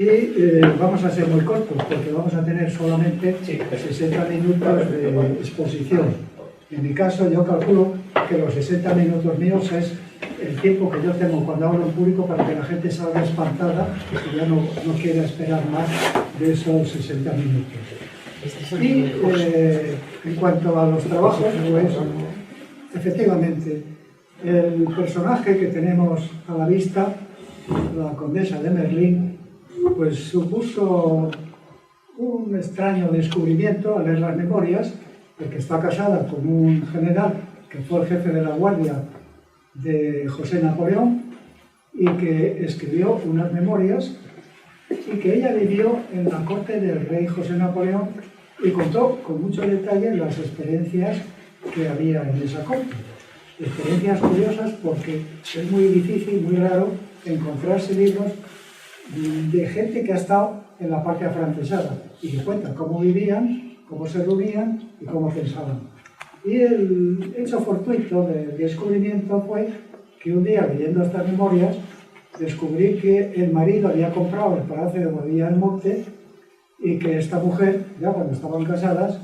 Y vamos a ser muy cortos porque vamos a tener solamente 60 minutos de exposición. En mi caso yo calculo que los 60 minutos míos es el tiempo que yo tengo cuando hablo en público para que la gente salga espantada y ya no quiera esperar más de esos 60 minutos. Y en cuanto a los trabajos, pues efectivamente el personaje que tenemos a la vista, la condesa de Merlín, pues supuso un extraño descubrimiento al leer las memorias, porque está casada con un general que fue el jefe de la guardia de José Napoleón y que escribió unas memorias y que ella vivió en la corte del rey José Napoleón y contó con mucho detalle las experiencias que había en esa corte. Experiencias curiosas porque es muy difícil, muy raro encontrarse libros de gente que ha estado en la parte afrancesada y que cuenta cómo vivían, cómo se reunían y cómo pensaban. Y el hecho fortuito del descubrimiento fue que un día, leyendo estas memorias, descubrí que el marido había comprado el palacio de Boadilla del Monte y que esta mujer, ya cuando estaban casadas,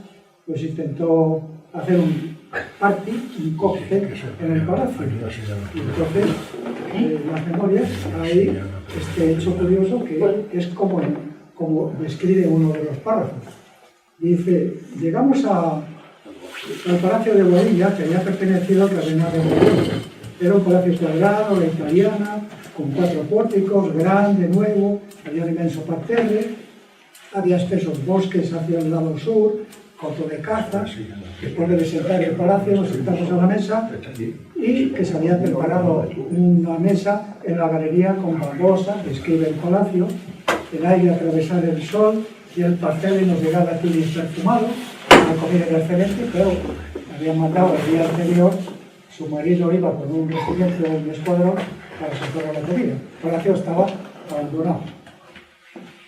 pues intentó hacer un party, un cóctel en el palacio. Y entonces, en las memorias hay este hecho curioso que es como describe uno de los párrafos. Dice, llegamos al palacio de Boadilla, que había pertenecido a la reina de Boadilla. Era un palacio cuadrado, a la italiana, con 4 pórticos, grande, nuevo, había un inmenso parterre, había espesos bosques hacia el lado sur, coto de caza. Después de visitar el palacio nos sentamos a la mesa y que se había preparado una mesa en la galería con baldosa, describe el palacio, el aire atravesar el sol y el pastel nos llegaba aquí perfumado. La comida era excelente, pero habían matado el día anterior, su marido iba con un regimiento, un escuadrón, para sacar la comida. El palacio estaba abandonado.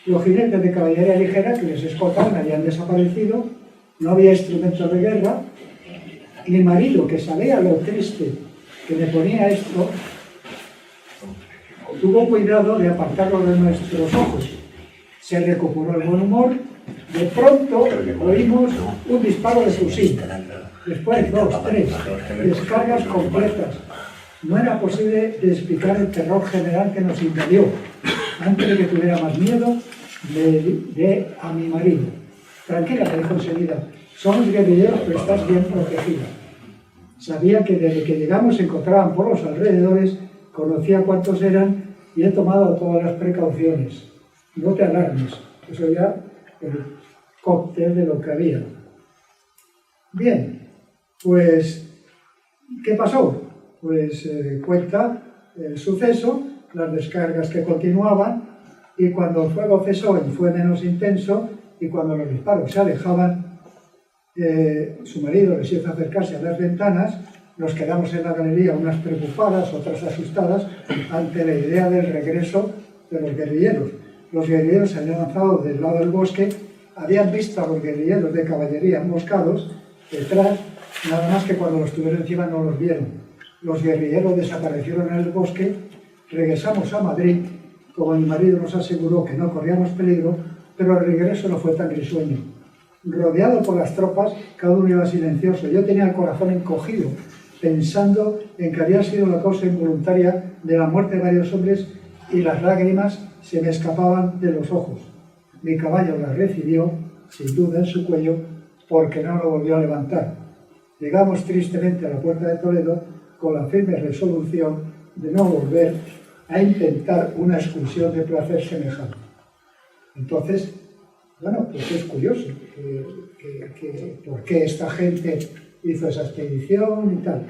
Los jinetes de caballería ligera que les escoltaban habían desaparecido, no había instrumentos de guerra, y mi marido, que sabía lo triste que me ponía esto, tuvo cuidado de apartarlo de nuestros ojos. Se recuperó el buen humor. De pronto oímos un disparo de fusil. Después 2, 3 descargas completas. No era posible explicar el terror general que nos invadió. Antes de que tuviera más miedo, le di a mi marido. Tranquila, me dijo enseguida. Somos guerrilleros, pero estás bien protegida. Sabía que desde que llegamos se encontraban por los alrededores, conocía cuántos eran y he tomado todas las precauciones. No te alarmes. Eso ya el cóctel de lo que había. Bien, pues, ¿qué pasó? Pues cuenta el suceso, las descargas que continuaban, y cuando el fuego cesó y fue menos intenso, y cuando los disparos se alejaban, su marido les hizo acercarse a las ventanas. Nos quedamos en la galería, unas preocupadas, otras asustadas, ante la idea del regreso de los guerrilleros. Los guerrilleros se habían lanzado del lado del bosque, habían visto a los guerrilleros de caballería emboscados detrás, nada más que cuando los tuvieron encima no los vieron. Los guerrilleros desaparecieron en el bosque, regresamos a Madrid, como mi marido nos aseguró que no corríamos peligro, pero el regreso no fue tan risueño. Rodeado por las tropas, cada uno iba silencioso. Yo tenía el corazón encogido, pensando en que había sido la causa involuntaria de la muerte de varios hombres y las lágrimas se me escapaban de los ojos. Mi caballo las recibió, sin duda, en su cuello, porque no lo volvió a levantar. Llegamos tristemente a la puerta de Toledo con la firme resolución de no volver a intentar una excursión de placer semejante. Entonces, bueno, pues es curioso por qué esta gente hizo esa expedición y tal.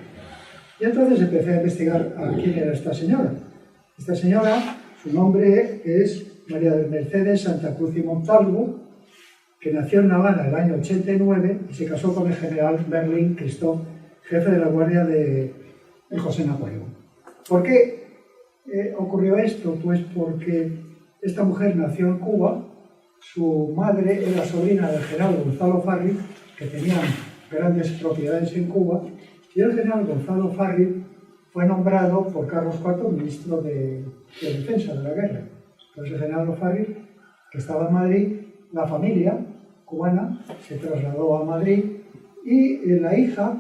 Y entonces empecé a investigar a quién era esta señora. Esta señora, su nombre es María del Mercedes Santa Cruz y Montalvo, que nació en La Habana el año 89 y se casó con el general Merlín Cristó, jefe de la guardia de José Napoleón. ¿Por qué ocurrió esto? Pues porque esta mujer nació en Cuba, su madre era sobrina del general Gonzalo Farril, que tenían grandes propiedades en Cuba, y el general Gonzalo Farril fue nombrado por Carlos IV ministro de Defensa de la guerra. Entonces el general Farril que estaba en Madrid, la familia cubana se trasladó a Madrid y la hija,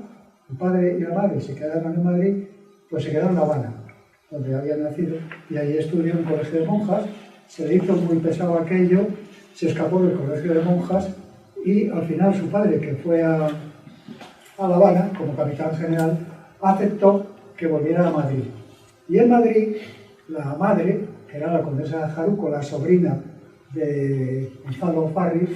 el padre y la madre se quedaron en Madrid, pues se quedaron en La Habana, donde había nacido, y ahí estudió en un colegio de monjas. Se le hizo muy pesado aquello, se escapó del colegio de monjas y al final su padre, que fue a La Habana como capitán general, aceptó que volviera a Madrid. Y en Madrid, la madre, que era la condesa de Jaruco, la sobrina de Gonzalo Farri,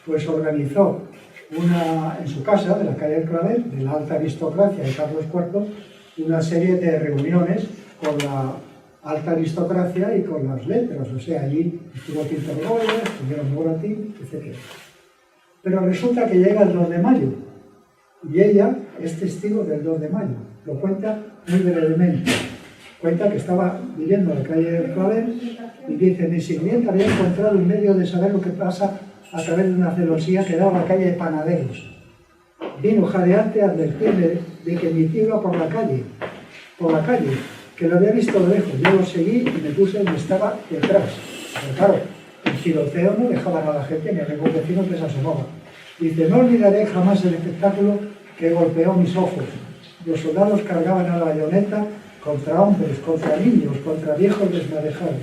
pues organizó en su casa, de la calle del Clavel, de la alta aristocracia de Carlos IV, una serie de reuniones con la alta aristocracia y con las letras. O sea, allí estuvo Quinto Goya, estuvieron Moratín, etc. Pero resulta que llega el 2 de mayo y ella es testigo del 2 de mayo. Lo cuenta muy brevemente. Cuenta que estaba viviendo en la calle del Clavel y dice: mi sirvienta había encontrado un medio de saber lo que pasa a través de una celosía que daba a la calle de Panaderos. Vino jadeante a advertirle de que mi tío iba por la calle, que lo había visto de lejos. Yo lo seguí y me puse donde estaba detrás. Pero claro, el tiroteo no dejaban a la gente ni a ningún vecino que se asomaba. Dice: no olvidaré jamás el espectáculo que golpeó mis ojos. Los soldados cargaban a la bayoneta contra hombres, contra niños, contra viejos desmadejados.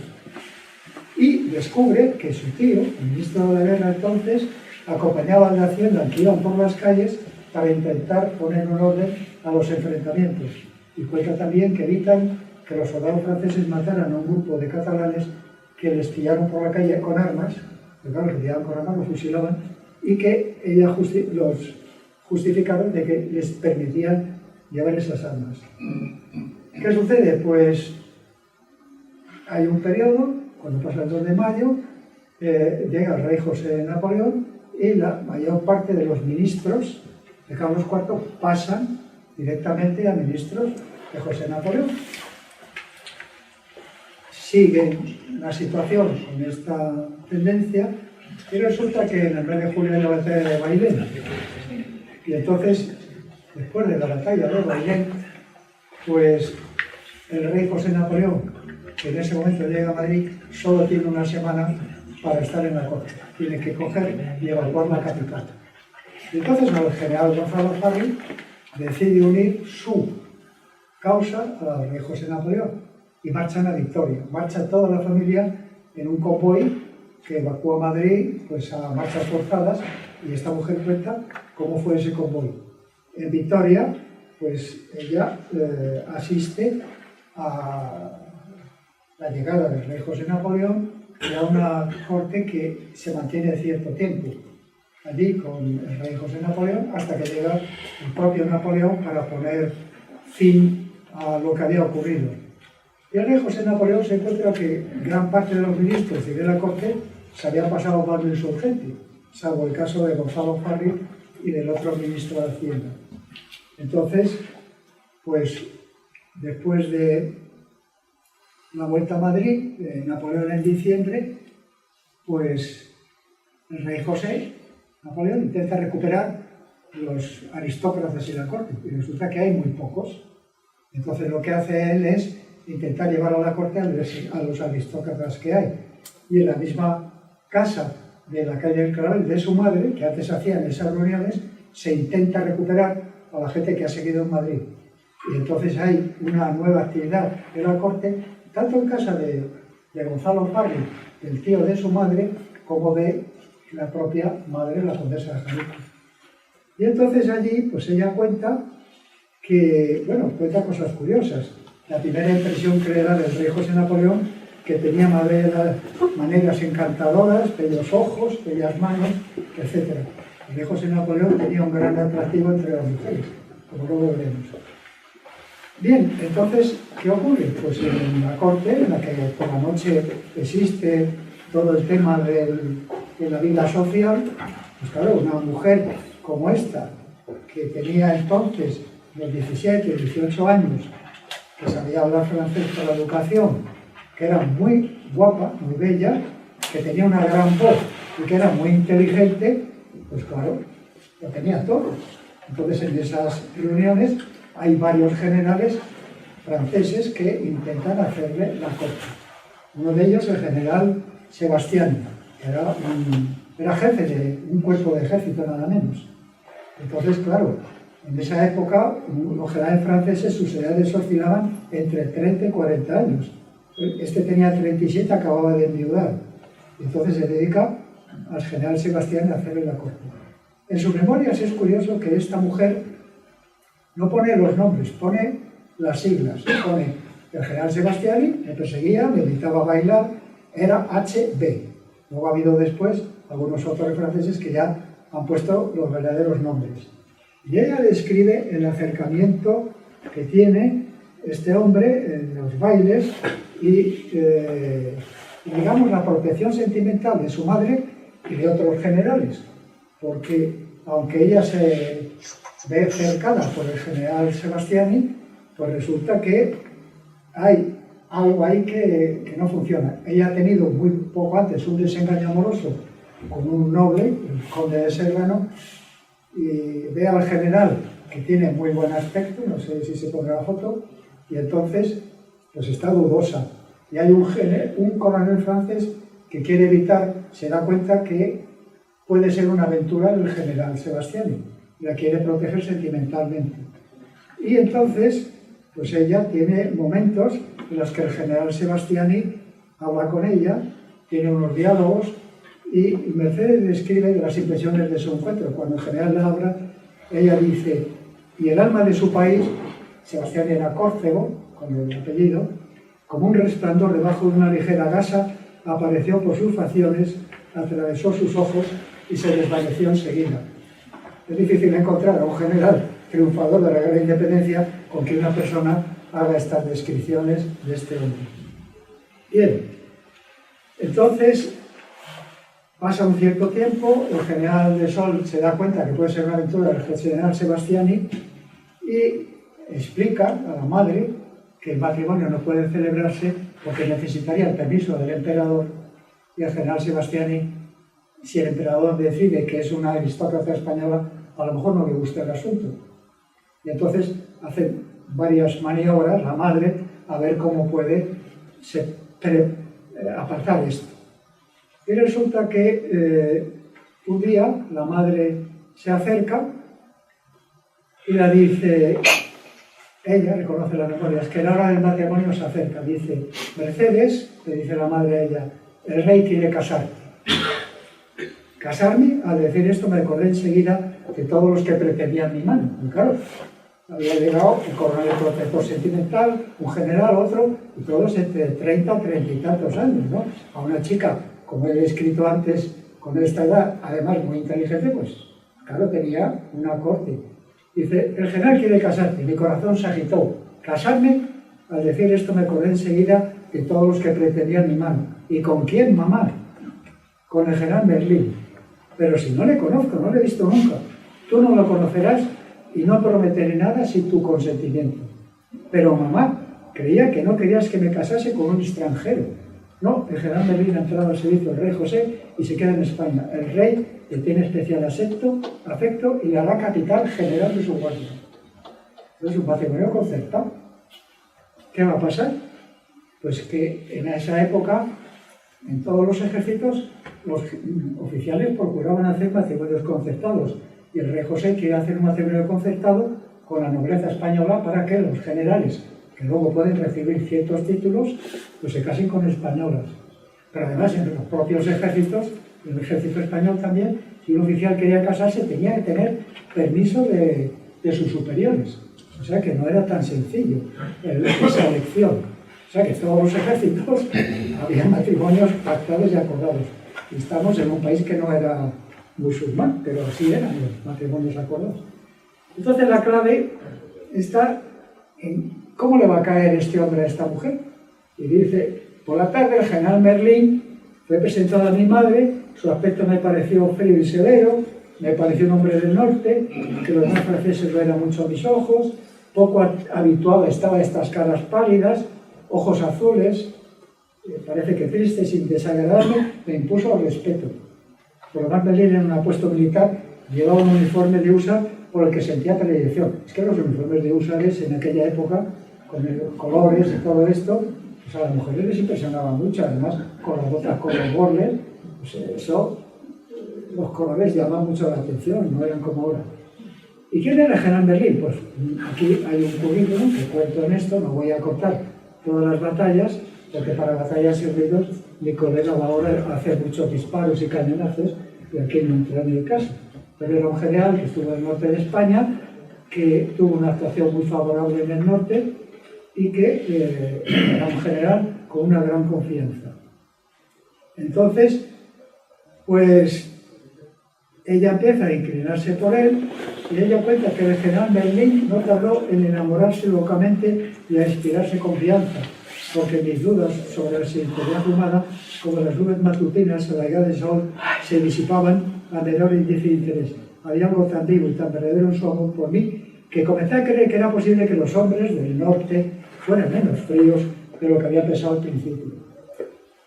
Y descubre que su tío, el ministro de la guerra entonces, acompañaba a la hacienda que iban por las calles para intentar poner un orden a los enfrentamientos. Y cuenta también que evitan que los soldados franceses mataran a un grupo de catalanes que les pillaron por la calle con armas, porque claro, los pillaban con armas, los fusilaban, y que ella los justificaron de que les permitían llevar esas armas. ¿Qué sucede? Pues hay un periodo, cuando pasa el 2 de mayo, llega el rey José Napoleón y la mayor parte de los ministros de Carlos IV pasan directamente a ministros de José Napoleón. Sigue la situación con esta tendencia y resulta que en el mes de julio hay la batalla de Bailén. Y entonces, después de la batalla de Bailén, pues el rey José Napoleón, que en ese momento llega a Madrid, solo tiene una semana para estar en la corte. Tiene que coger y evacuar la capital. Y entonces el general Gonzalo Farri decide unir su causa a la del rey José Napoleón y marchan a Victoria. Marcha toda la familia en un convoy que evacúa Madrid pues, a marchas forzadas, y esta mujer cuenta cómo fue ese convoy. En Victoria, pues ella asiste a la llegada del rey José Napoleón y a una corte que se mantiene cierto tiempo allí con el rey José Napoleón hasta que llega el propio Napoleón para poner fin a lo que había ocurrido. Y el rey José Napoleón se encuentra que gran parte de los ministros y de la corte se habían pasado bando insurgente, salvo el caso de Gonzalo Farri y del otro ministro de Hacienda. Entonces, pues después de la vuelta a Madrid, de Napoleón en diciembre, pues el rey José Napoleón intenta recuperar los aristócratas y la corte, y resulta que hay muy pocos. Entonces lo que hace él es intentar llevar a la corte a los aristócratas que hay. Y en la misma casa de la calle del Clavel de su madre, que antes hacían esas reuniones, se intenta recuperar a la gente que ha seguido en Madrid. Y entonces hay una nueva actividad de la corte, tanto en casa de Gonzalo Farri, el tío de su madre, como de la propia madre, la condesa de Jaruco. Y entonces allí, pues ella cuenta que, bueno, cuenta cosas curiosas. La primera impresión que le da del rey José Napoleón, que tenía maneras encantadoras, bellos ojos, bellas manos, etc. El rey José Napoleón tenía un gran atractivo entre las mujeres, como luego veremos. Bien, entonces, ¿qué ocurre? Pues en la corte, en la que por la noche existe todo el tema de la vida social, pues claro, una mujer como esta, que tenía entonces los 17, 18 años, que sabía hablar francés por la educación, que era muy guapa, muy bella, que tenía una gran voz y que era muy inteligente, pues claro, lo tenía todo. Entonces en esas reuniones hay varios generales franceses que intentan hacerle la corte. Uno de ellos, el general Sebastián, era jefe de un cuerpo de ejército, nada menos. Entonces, claro, en esa época los generales franceses, sus edades oscilaban entre 30 y 40 años. Este tenía 37, acababa de enviudar. Entonces se dedica al general Sebastián a hacerle la corte. En sus memorias es curioso que esta mujer no pone los nombres, pone las siglas. Pone el general Sebastiani, me perseguía, me invitaba a bailar, era HB. Luego ha habido después algunos autores franceses que ya han puesto los verdaderos nombres. Y ella describe el acercamiento que tiene este hombre en los bailes y digamos, la protección sentimental de su madre y de otros generales. Porque aunque ella se ve cercana por el general Sebastiani, pues resulta que hay algo ahí que no funciona. Ella ha tenido muy poco antes un desengaño amoroso con un noble, el conde de Serrano, y ve al general que tiene muy buen aspecto, no sé si se pondrá la foto, y entonces pues está dudosa. Y hay un coronel francés que quiere evitar, se da cuenta que puede ser una aventura del general Sebastiani, y la quiere proteger sentimentalmente. Y entonces, pues ella tiene momentos en los que el general Sebastiani habla con ella, tiene unos diálogos, y Mercedes describe las impresiones de su encuentro. Cuando el general la habla, ella dice, y el alma de su país, Sebastiani era córcego, con el apellido, como un resplandor debajo de una ligera gasa, apareció por sus facciones, atravesó sus ojos y se desvaneció enseguida. Es difícil encontrar a un general triunfador de la guerra de independencia con que una persona haga estas descripciones de este hombre. Bien, entonces pasa un cierto tiempo, el general de Sol se da cuenta que puede ser una aventura del general Sebastiani y explica a la madre que el matrimonio no puede celebrarse porque necesitaría el permiso del emperador, y el general Sebastiani, si el emperador decide que es una aristócrata española, a lo mejor no le gusta el asunto. Y entonces hace varias maniobras la madre a ver cómo puede apartar esto. Y resulta que un día la madre se acerca y la dice, ella reconoce las memorias, que la hora del matrimonio se acerca. Dice, Mercedes, le dice la madre a ella, el rey quiere casarte. Casarme, al decir esto me acordé enseguida de todos los que pretendían mi mano. Y claro, había llegado un coronel protector sentimental, un general, otro, y todos entre 30 y tantos años, ¿no? A una chica, como he escrito antes, con esta edad, además muy inteligente, pues claro, tenía una corte. Dice, el general quiere casarte, y mi corazón se agitó. Casarme, al decir esto me acordé enseguida de todos los que pretendían mi mano. ¿Y con quién, mamá? Con el general Merlín. Pero si no le conozco, no le he visto nunca. Tú no lo conocerás y no prometeré nada sin tu consentimiento. Pero mamá, creía que no querías que me casase con un extranjero. No, el general Merlín ha entrado al servicio del rey José y se queda en España. El rey le tiene especial afecto y le hará capitán general de su guardia. Es un matrimonio concertado. ¿Qué va a pasar? Pues que en esa época, en todos los ejércitos, los oficiales procuraban hacer matrimonios concertados. Y el rey José quiere hacer un matrimonio concertado con la nobleza española para que los generales, que luego pueden recibir ciertos títulos, pues se casen con españolas. Pero además, en los propios ejércitos, en el ejército español también, si un oficial quería casarse, tenía que tener permiso de sus superiores. O sea que no era tan sencillo esa elección. O sea que todos los ejércitos había matrimonios pactados y acordados. Y estamos en un país que no era musulmán, pero sí eran los matrimonios acordados. Entonces la clave está en cómo le va a caer este hombre a esta mujer. Y dice, por la tarde el general Merlín fue presentado a mi madre, su aspecto me pareció frío y severo, me pareció un hombre del norte, que los más franceses lo eran mucho a mis ojos, poco habituado estaba a estas caras pálidas, ojos azules, parece que triste, sin desagradarme, me impuso al respeto. Por lo más, Merlín en un apuesto militar llevaba un uniforme de húsar por el que sentía predilección. Es que los uniformes de húsares en aquella época, con colores y todo esto, pues a las mujeres les impresionaba mucho, además con las botas con los borles, Pues eso, los colores llaman mucho la atención, no eran como ahora. ¿Y quién era el general Merlín? Pues aquí hay un currículum que cuento en esto, no voy a contar todas las batallas, porque para batallas y ruidos mi colega va ahora a hacer muchos disparos y cañonazos, y aquí no entra en el caso. Pero era un general que estuvo en el norte de España, que tuvo una actuación muy favorable en el norte y que era un general con una gran confianza. Entonces, pues ella empieza a inclinarse por él y ella cuenta que el general Merlín no tardó en enamorarse locamente y a inspirarse confianza, porque mis dudas sobre la sinceridad humana, como las nubes matutinas a la llegada del sol, se disipaban a menor índice de interés. Había algo tan vivo y tan verdadero en su amor por mí que comencé a creer que era posible que los hombres del norte fueran menos fríos de lo que había pensado al principio.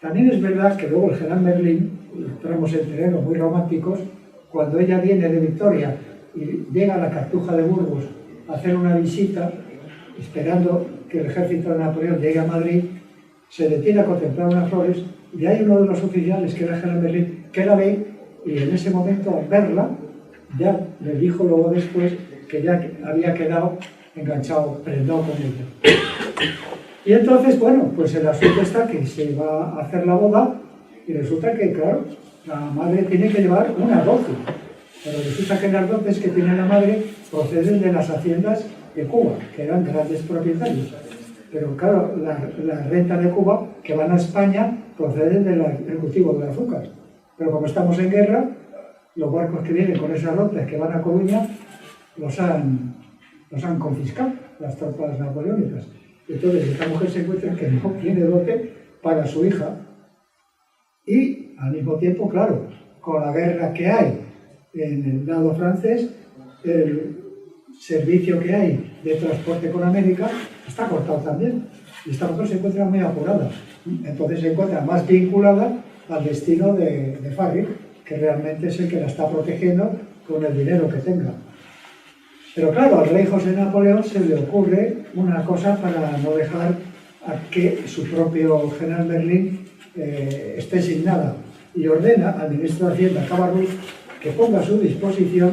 También es verdad que luego el general Merlín, entramos en terrenos muy románticos, cuando ella viene de Victoria y llega a la Cartuja de Burgos a hacer una visita, esperando que el ejército de Napoleón llegue a Madrid, se detiene a contemplar unas flores y hay uno de los oficiales, que era el general Merlín, que la ve y en ese momento, al verla, ya le dijo luego después que ya había quedado enganchado, prendado con ella. Y entonces, bueno, pues el asunto está que se va a hacer la boda y resulta que, claro, la madre tiene que llevar una dote, pero resulta que las dotes que tiene la madre proceden de las haciendas de Cuba, que eran grandes propietarios. Pero claro, la renta de Cuba, que van a España, proceden del cultivo del azúcar. Pero como estamos en guerra, los barcos que vienen con esas dotes que van a Coruña los han confiscado las tropas napoleónicas. Entonces esta mujer se encuentra que no tiene dote para su hija. Y al mismo tiempo, claro, con la guerra que hay en el lado francés, el servicio que hay de transporte con América está cortado también. Y esta mujer se encuentra muy apurada. Entonces se encuentra más vinculada al destino de Farrick, que realmente es el que la está protegiendo con el dinero que tenga. Pero claro, al rey José Napoleón se le ocurre una cosa para no dejar a que su propio general Merlín esté sin nada, y ordena al ministro de Hacienda, Cabarrús, que ponga a su disposición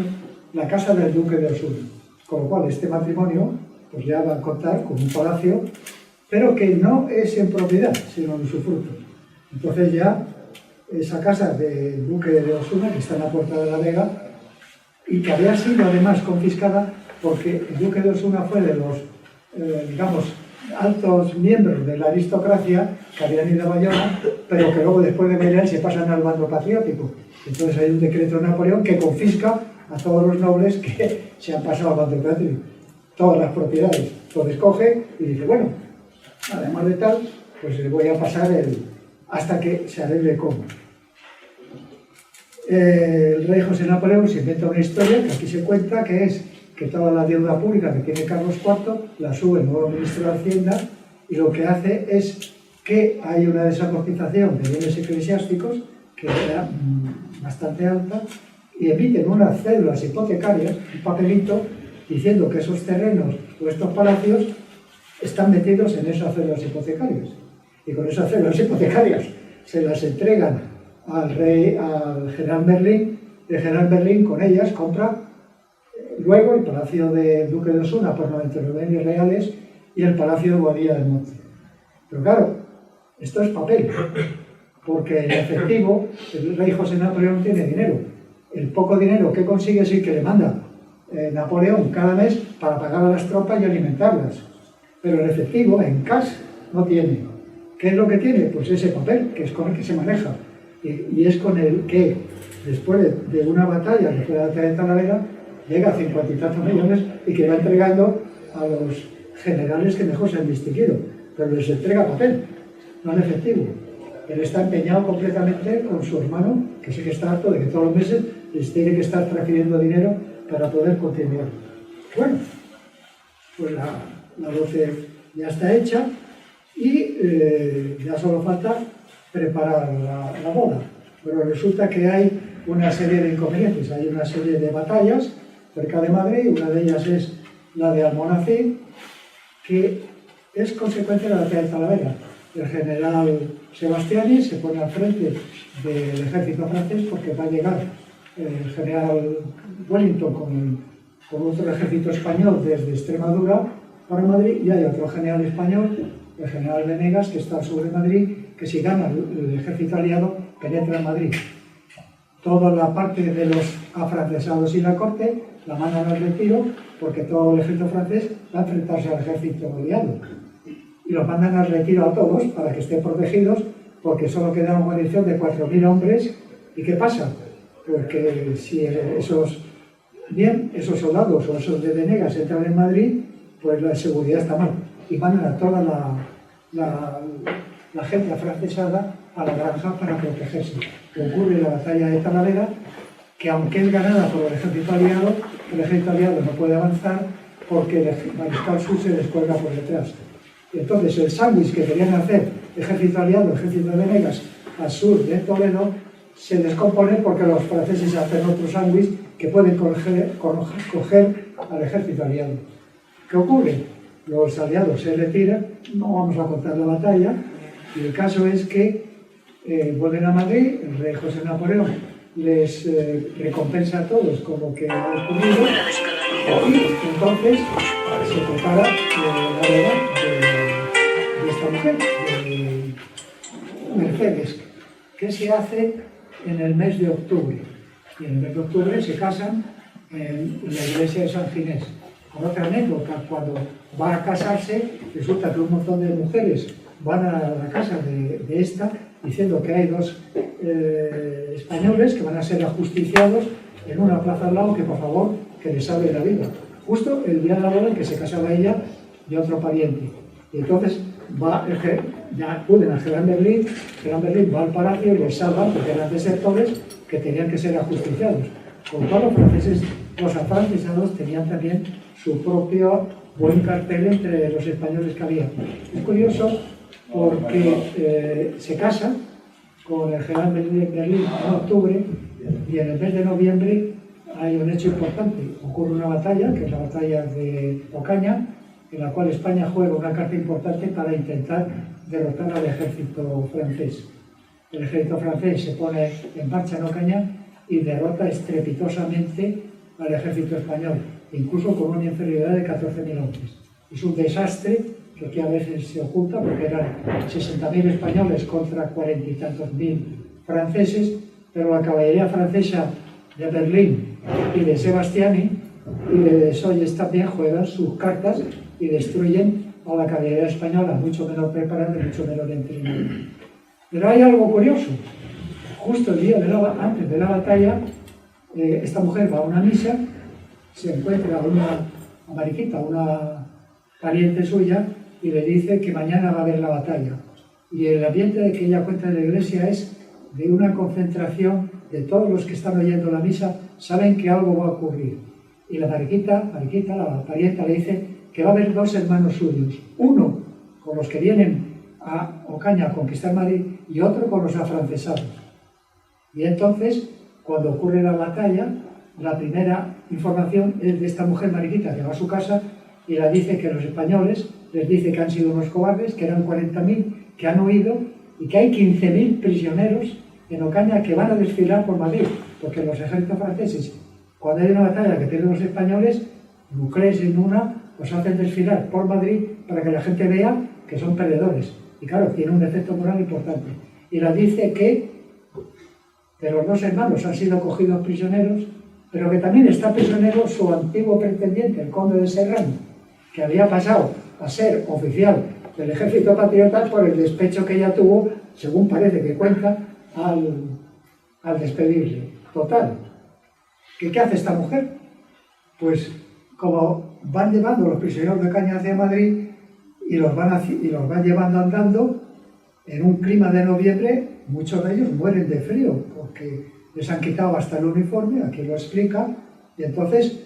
la casa del duque de Osuna. Con lo cual este matrimonio pues ya va a contar con un palacio, pero que no es en propiedad, sino en usufructo. Entonces ya esa casa del duque de Osuna, que está en la Puerta de la Vega, y que había sido además confiscada porque el duque de Osuna fue de los, digamos, altos miembros de la aristocracia que habían ido a Bayona, pero que luego después de pelear se pasan al bando patriótico. Entonces hay un decreto de Napoleón que confisca a todos los nobles que se han pasado al bando patriótico, todas las propiedades. Entonces coge y dice, bueno, además de tal, pues le voy a pasar hasta que se arregle cómo. El rey José Napoleón se inventa una historia que aquí se cuenta, que es que toda la deuda pública que tiene Carlos IV la sube el nuevo ministro de Hacienda y lo que hace es que hay una desamortización de bienes eclesiásticos que era bastante alta y emiten unas cédulas hipotecarias, un papelito, diciendo que esos terrenos o estos palacios están metidos en esas cédulas hipotecarias. Y con esas cédulas hipotecarias se las entregan al general Merlín. El general Merlín con ellas compra luego el palacio del duque de Osuna por 99.000 reales y el palacio de Boadilla del Monte. Pero claro, esto es papel, porque en efectivo el rey José Napoleón tiene dinero. El poco dinero que consigue es el que le manda Napoleón cada mes para pagar a las tropas y alimentarlas. Pero en efectivo, en cash, no tiene. ¿Qué es lo que tiene? Pues ese papel, que es con el que se maneja. Y es con el que, después de una batalla, después de la batalla de Talavera, llega a 50 y tantos millones y que va entregando a los generales que mejor se han distinguido. Pero les entrega papel, no en efectivo. Él está empeñado completamente con su hermano, que sí que está harto de que todos los meses les tiene que estar transfiriendo dinero para poder continuar. Bueno, pues la dote ya está hecha y ya solo falta preparar la boda. Pero resulta que hay una serie de inconvenientes, hay una serie de batallas cerca de Madrid, una de ellas es la de Almonacid, que es consecuencia de la batalla de Talavera. el general Sebastiani se pone al frente del ejército francés porque va a llegar el general Wellington con otro ejército español desde Extremadura para Madrid, y hay otro general español, el general Venegas, que está al sur de Madrid, que si gana el ejército aliado penetra en Madrid. Toda la parte de los afrancesados y la corte la mandan al retiro porque todo el ejército francés va a enfrentarse al ejército aliado. Y los mandan al retiro a todos para que estén protegidos, porque solo queda una guarnición de 4.000 hombres. ¿Y qué pasa? Pues que si esos soldados o esos de Venegas entran en Madrid, pues la seguridad está mal. Y mandan a toda la gente afrancesada a la granja para protegerse. Ocurre la batalla de Talavera, que aunque es ganada por el ejército aliado no puede avanzar porque el mariscal Soult se descuelga por detrás. Y entonces el sándwich que querían hacer ejército aliado, ejército de Venegas, al sur de Toledo, se descompone porque los franceses hacen otro sándwich que pueden coger al ejército aliado. ¿Qué ocurre? Los aliados se retiran, no vamos a contar la batalla, y el caso es que vuelven a Madrid, el rey José Napoleón les recompensa a todos como que ha ocurrido, y entonces se prepara la boda de esta mujer, de Mercedes, que se hace en el mes de octubre. Y en el mes de octubre se casan en la iglesia de San Ginés. Con otra anécdota, cuando va a casarse, resulta que un montón de mujeres van a la casa de esta diciendo que hay dos españoles que van a ser ajusticiados en una plaza al lado, que por favor que les salve la vida. Justo el día de la boda en que se casaba ella de otro pariente. Y entonces ya acuden a Gerán Berlín va al palacio y les salva porque eran desertores que tenían que ser ajusticiados. Con todos los franceses, los afrancesados tenían también su propio buen cartel entre los españoles que había. Es curioso porque se casa con el general Berlín en octubre, y en el mes de noviembre hay un hecho importante. Ocurre una batalla, que es la batalla de Ocaña, en la cual España juega una carta importante para intentar derrotar al ejército francés. El ejército francés se pone en marcha en Ocaña y derrota estrepitosamente al ejército español, incluso con una inferioridad de 14.000 hombres. Es un desastre que aquí a veces se oculta porque eran 60.000 españoles contra 40 y tantos mil franceses, pero la caballería francesa de Berlín y de Sebastiani y de Soyes también juegan sus cartas y destruyen a la caballería española, mucho menos preparada y mucho menos entrenada. Pero hay algo curioso. Justo el día antes de la batalla, esta mujer va a una misa, se encuentra a una mariquita, una pariente suya, y le dice que mañana va a haber la batalla. Y el ambiente de que ella cuenta en la iglesia es de una concentración de todos los que están oyendo la misa, saben que algo va a ocurrir. Y la mariquita, la parienta, le dice que va a haber dos hermanos suyos, uno con los que vienen a Ocaña a conquistar Madrid y otro con los afrancesados. Y entonces, cuando ocurre la batalla, la primera información es de esta mujer mariquita que va a su casa y la dice que los españoles les dice que han sido unos cobardes, que eran 40.000, que han huido y que hay 15.000 prisioneros en Ocaña que van a desfilar por Madrid, porque los ejércitos franceses, cuando hay una batalla que tienen los españoles, nuclees en una, los hacen desfilar por Madrid para que la gente vea que son perdedores. Y claro, tiene un efecto moral importante. Y la dice que de los dos hermanos han sido cogidos prisioneros, pero que también está prisionero su antiguo pretendiente, el conde de Serrano, que había pasado a ser oficial del ejército patriota por el despecho que ella tuvo, según parece que cuenta, al despedirle. Total. ¿Qué hace esta mujer? Pues como van llevando los prisioneros de Ocaña hacia Madrid y los van llevando andando, en un clima de noviembre, muchos de ellos mueren de frío, porque les han quitado hasta el uniforme, aquí lo explica, y entonces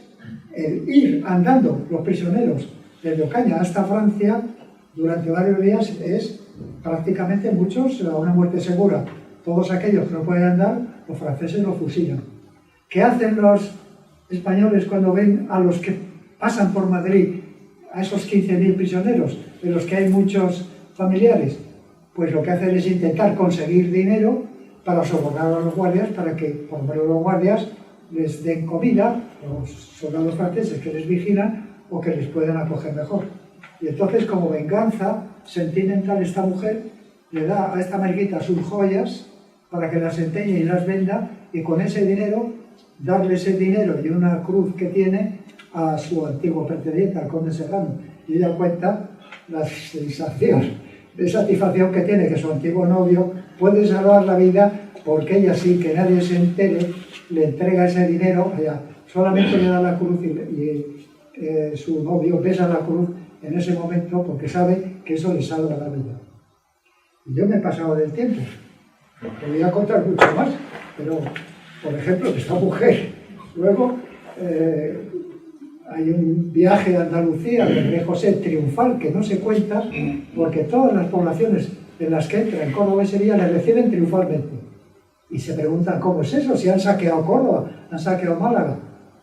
el ir andando los prisioneros desde Ocaña hasta Francia durante varios días es prácticamente muchos a una muerte segura. Todos aquellos que no pueden andar, los franceses los fusilan. ¿Qué hacen los españoles cuando ven a los que pasan por Madrid, a esos 15.000 prisioneros, de los que hay muchos familiares? pues lo que hacen es intentar conseguir dinero para sobornar a los guardias, para que por lo menos los guardias les den comida, los soldados franceses que les vigilan, o que les puedan acoger mejor. Y entonces, como venganza sentimental, esta mujer le da a esta mariquita sus joyas para que las empeñe y las venda, y con ese dinero, darle ese dinero y una cruz que tiene a su antiguo pretendiente, al conde Serrano. Y ella cuenta la sensación de satisfacción que tiene que su antiguo novio puede salvar la vida, porque ella, sin que nadie se entere, le entrega ese dinero, ella solamente le da la cruz y su novio besa la cruz en ese momento porque sabe que eso le salva la vida. Y yo me he pasado del tiempo, podría contar mucho más, pero por ejemplo de esta mujer. Luego hay un viaje a Andalucía del Rey José triunfal que no se cuenta, porque todas las poblaciones en las que entra en Córdoba ese día le reciben triunfalmente. Y se preguntan cómo es eso, si han saqueado Córdoba, han saqueado Málaga.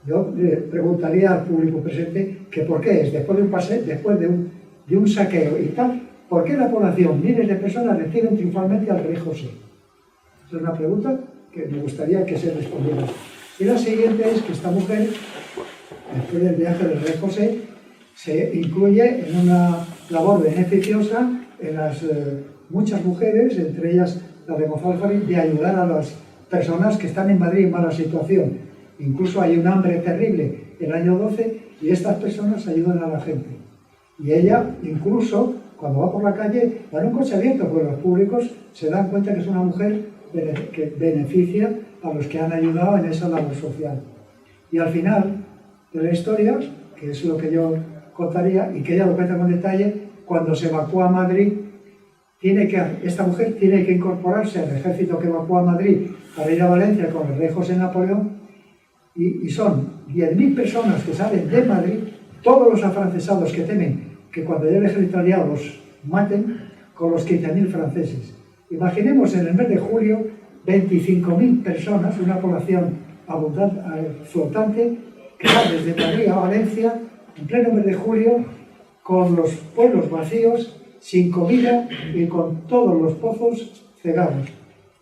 Yo le preguntaría al público presente que por qué es, después de un paseo, después de un saqueo y tal, ¿por qué la población, miles de personas, reciben triunfalmente al Rey José? Esa es una pregunta que me gustaría que se respondiera. Y la siguiente es que esta mujer, después del viaje del Rey José, se incluye en una labor beneficiosa en las muchas mujeres, entre ellas la de Gonzalo Farín, de ayudar a las personas que están en Madrid en mala situación. Incluso hay un hambre terrible el año 12 y estas personas ayudan a la gente. Y ella, incluso, cuando va por la calle, va en un coche abierto, porque los públicos se dan cuenta que es una mujer que beneficia a los que han ayudado en esa labor social. Y al final de la historia, que es lo que yo contaría, y que ella lo cuenta con detalle, cuando se evacúa a Madrid, esta mujer tiene que incorporarse al ejército que evacúa a Madrid para ir a Valencia con el Rey José Napoleón, y son 10.000 personas que salen de Madrid, todos los afrancesados que temen que cuando llegue el ejército aliado los maten, con los 15.000 franceses. Imaginemos en el mes de julio 25.000 personas, una población abundante, flotante, que va desde Madrid a Valencia en pleno mes de julio, con los pueblos vacíos, sin comida y con todos los pozos cegados.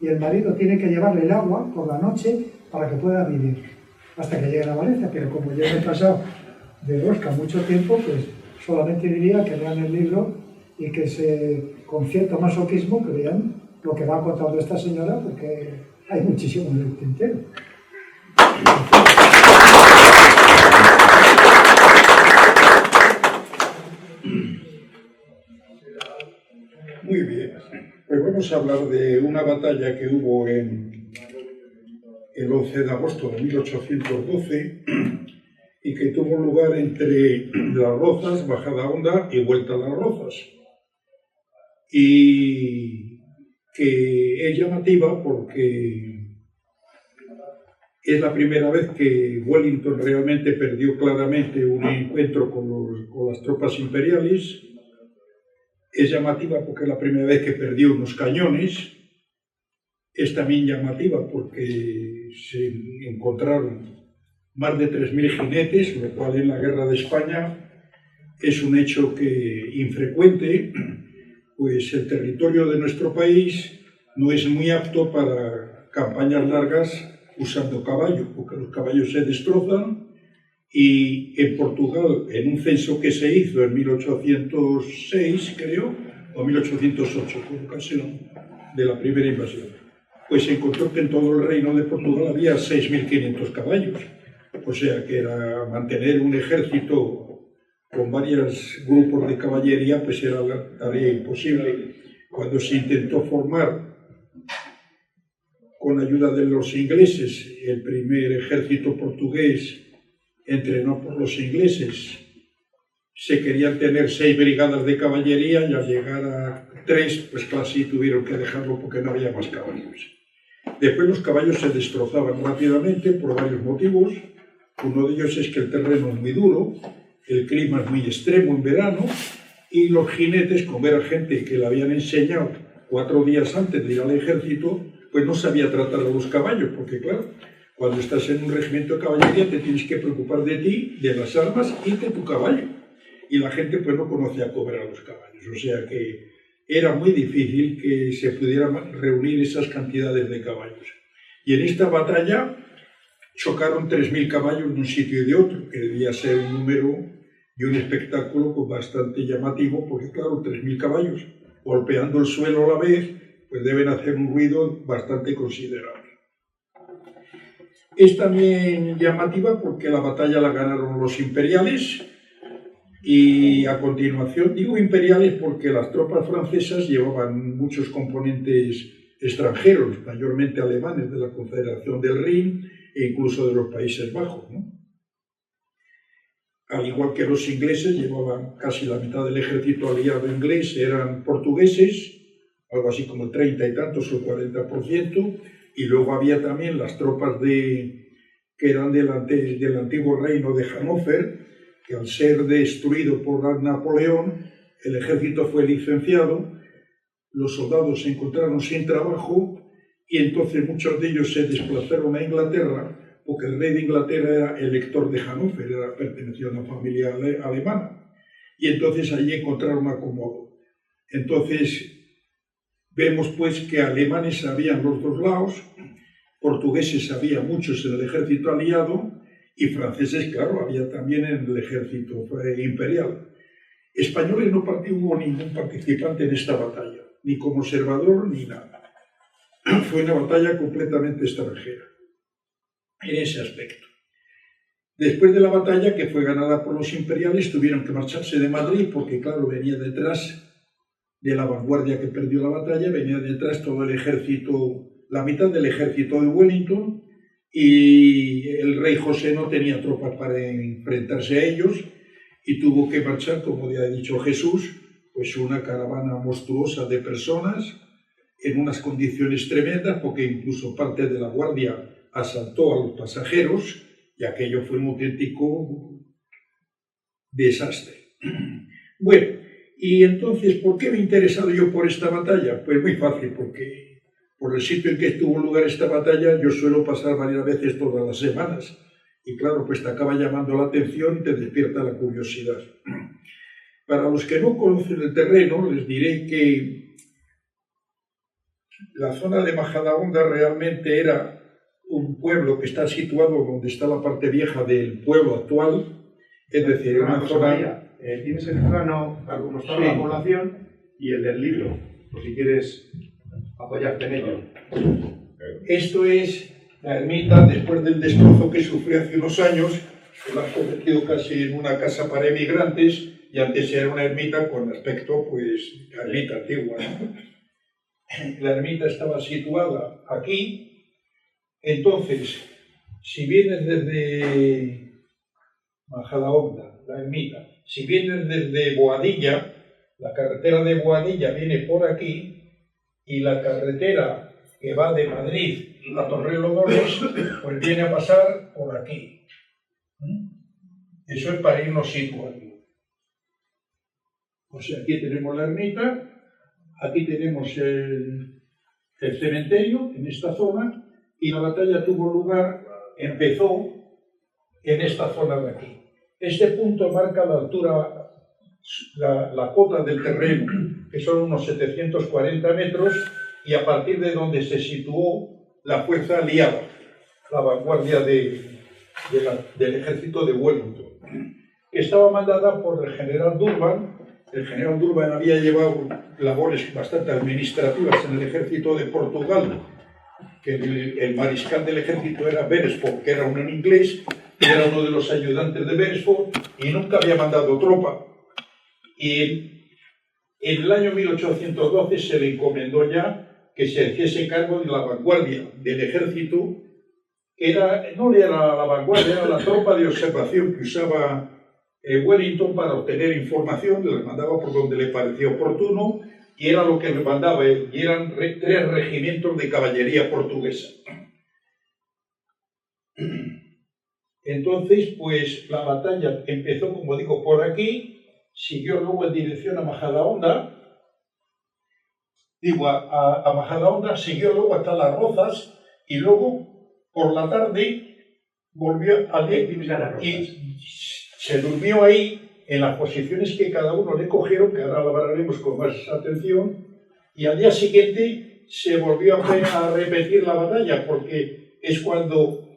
Y el marido tiene que llevarle el agua por la noche para que pueda vivir hasta que lleguen a Valencia. Pero como ya he pasado de rosca mucho tiempo, pues solamente diría que lean el libro y que con cierto masoquismo, que vean lo que va contando esta señora, porque hay muchísimo en el tintero. Muy bien, pues vamos a hablar de una batalla que hubo el 11 de agosto de 1812 y que tuvo lugar entre Las Rozas, Bajada Honda y Vuelta a Las Rozas, y que es llamativa porque es la primera vez que Wellington realmente perdió claramente un encuentro con las tropas imperiales. Es llamativa porque es la primera vez que perdió unos cañones. Es también llamativa porque se encontraron más de 3.000 jinetes, lo cual en la Guerra de España es un hecho infrecuente, pues el territorio de nuestro país no es muy apto para campañas largas usando caballos, porque los caballos se destrozan. Y en Portugal, en un censo que se hizo en 1806, creo, o 1808, por ocasión de la primera invasión, pues se encontró que en todo el reino de Portugal había 6.500 caballos. O sea que era mantener un ejército con varios grupos de caballería, pues era la tarea imposible. Cuando se intentó formar, con ayuda de los ingleses, el primer ejército portugués entrenado por los ingleses, se querían tener 6 brigadas de caballería y al llegar a 3, pues casi tuvieron que dejarlo porque no había más caballos. Después los caballos se destrozaban rápidamente por varios motivos. Uno de ellos es que el terreno es muy duro, el clima es muy extremo en verano y los jinetes, como era gente que le habían enseñado 4 días antes de ir al ejército, pues no sabía tratar a los caballos, porque claro, cuando estás en un regimiento de caballería te tienes que preocupar de ti, de las armas y de tu caballo. Y la gente pues no conocía cobrar a los caballos. O sea que era muy difícil que se pudieran reunir esas cantidades de caballos. Y en esta batalla chocaron 3.000 caballos de un sitio y de otro, que debía ser un número y un espectáculo pues, bastante llamativo, porque claro, 3.000 caballos golpeando el suelo a la vez, pues deben hacer un ruido bastante considerable. Es también llamativa porque la batalla la ganaron los imperiales, y a continuación, digo imperiales porque las tropas francesas llevaban muchos componentes extranjeros, mayormente alemanes de la Confederación del Rin e incluso de los Países Bajos, ¿no? Al igual que los ingleses, llevaban casi la mitad del ejército aliado inglés, eran portugueses, algo así como el 30 y tantos o 40%, y luego había también las tropas que eran del antiguo reino de Hannover, que al ser destruido por Napoleón, el ejército fue licenciado, los soldados se encontraron sin trabajo y entonces muchos de ellos se desplazaron a Inglaterra, porque el rey de Inglaterra era elector de Hannover, pertenecía a una familia alemana, y entonces allí encontraron acomodo. Entonces vemos pues que alemanes habían los dos lados, portugueses había muchos en el ejército aliado, y franceses, claro, había también en el ejército imperial. Españoles no hubo ningún participante en esta batalla, ni como observador ni nada. Fue una batalla completamente extranjera, en ese aspecto. Después de la batalla, que fue ganada por los imperiales, tuvieron que marcharse de Madrid, porque claro, venía detrás de la vanguardia que perdió la batalla, venía detrás todo el ejército, la mitad del ejército de Wellington, y el rey José no tenía tropas para enfrentarse a ellos y tuvo que marchar, como ya ha dicho Jesús, pues una caravana monstruosa de personas en unas condiciones tremendas, porque incluso parte de la guardia asaltó a los pasajeros y aquello fue un auténtico desastre. Bueno, y entonces, ¿por qué me he interesado yo por esta batalla? Pues muy fácil, porque por el sitio en que tuvo lugar esta batalla, yo suelo pasar varias veces todas las semanas. Y claro, pues te acaba llamando la atención y te despierta la curiosidad. Para los que no conocen el terreno, les diré que la zona de Majadahonda realmente era un pueblo que está situado donde está la parte vieja del pueblo actual. Es decir, una zona... Tienes el plano para mostrar la población y el del libro, por si quieres apoyarte en ello. Esto es la ermita después del destrozo que sufrió hace unos años, que la han convertido casi en una casa para emigrantes, y antes era una ermita con aspecto, pues, ermita antigua, ¿no? La ermita estaba situada aquí. Entonces, si vienes desde Majadahonda, la ermita, si vienes desde Boadilla, la carretera de Boadilla viene por aquí, y la carretera que va de Madrid a Torrelodones, pues viene a pasar por aquí. Eso es para irnos situando. O sea, aquí tenemos la ermita, aquí tenemos el cementerio, en esta zona, y la batalla tuvo lugar, empezó en esta zona de aquí. Este punto marca la altura, la cota del terreno, que son unos 740 metros, y a partir de donde se situó la fuerza aliada, la vanguardia del ejército de Wellington, que estaba mandada por el general Durban. El general Durban había llevado labores bastante administrativas en el ejército de Portugal, que el mariscal del ejército era Beresford, que era un inglés, era uno de los ayudantes de Beresford, y nunca había mandado tropa. Y en el año 1812 se le encomendó ya que se hiciese cargo de la vanguardia del ejército, que no era la vanguardia, era la tropa de observación que usaba Wellington para obtener información, le mandaba por donde le parecía oportuno, y era lo que le mandaba él, y eran 3 regimientos de caballería portuguesa. Entonces, pues la batalla empezó, como digo, por aquí, siguió luego en dirección a Majadahonda, a Majadahonda, siguió luego hasta Las Rozas, y luego, por la tarde, volvió a y se durmió ahí, en las posiciones que cada uno le cogieron, que ahora lo hablaremos con más atención, y al día siguiente se volvió a repetir la batalla, porque es cuando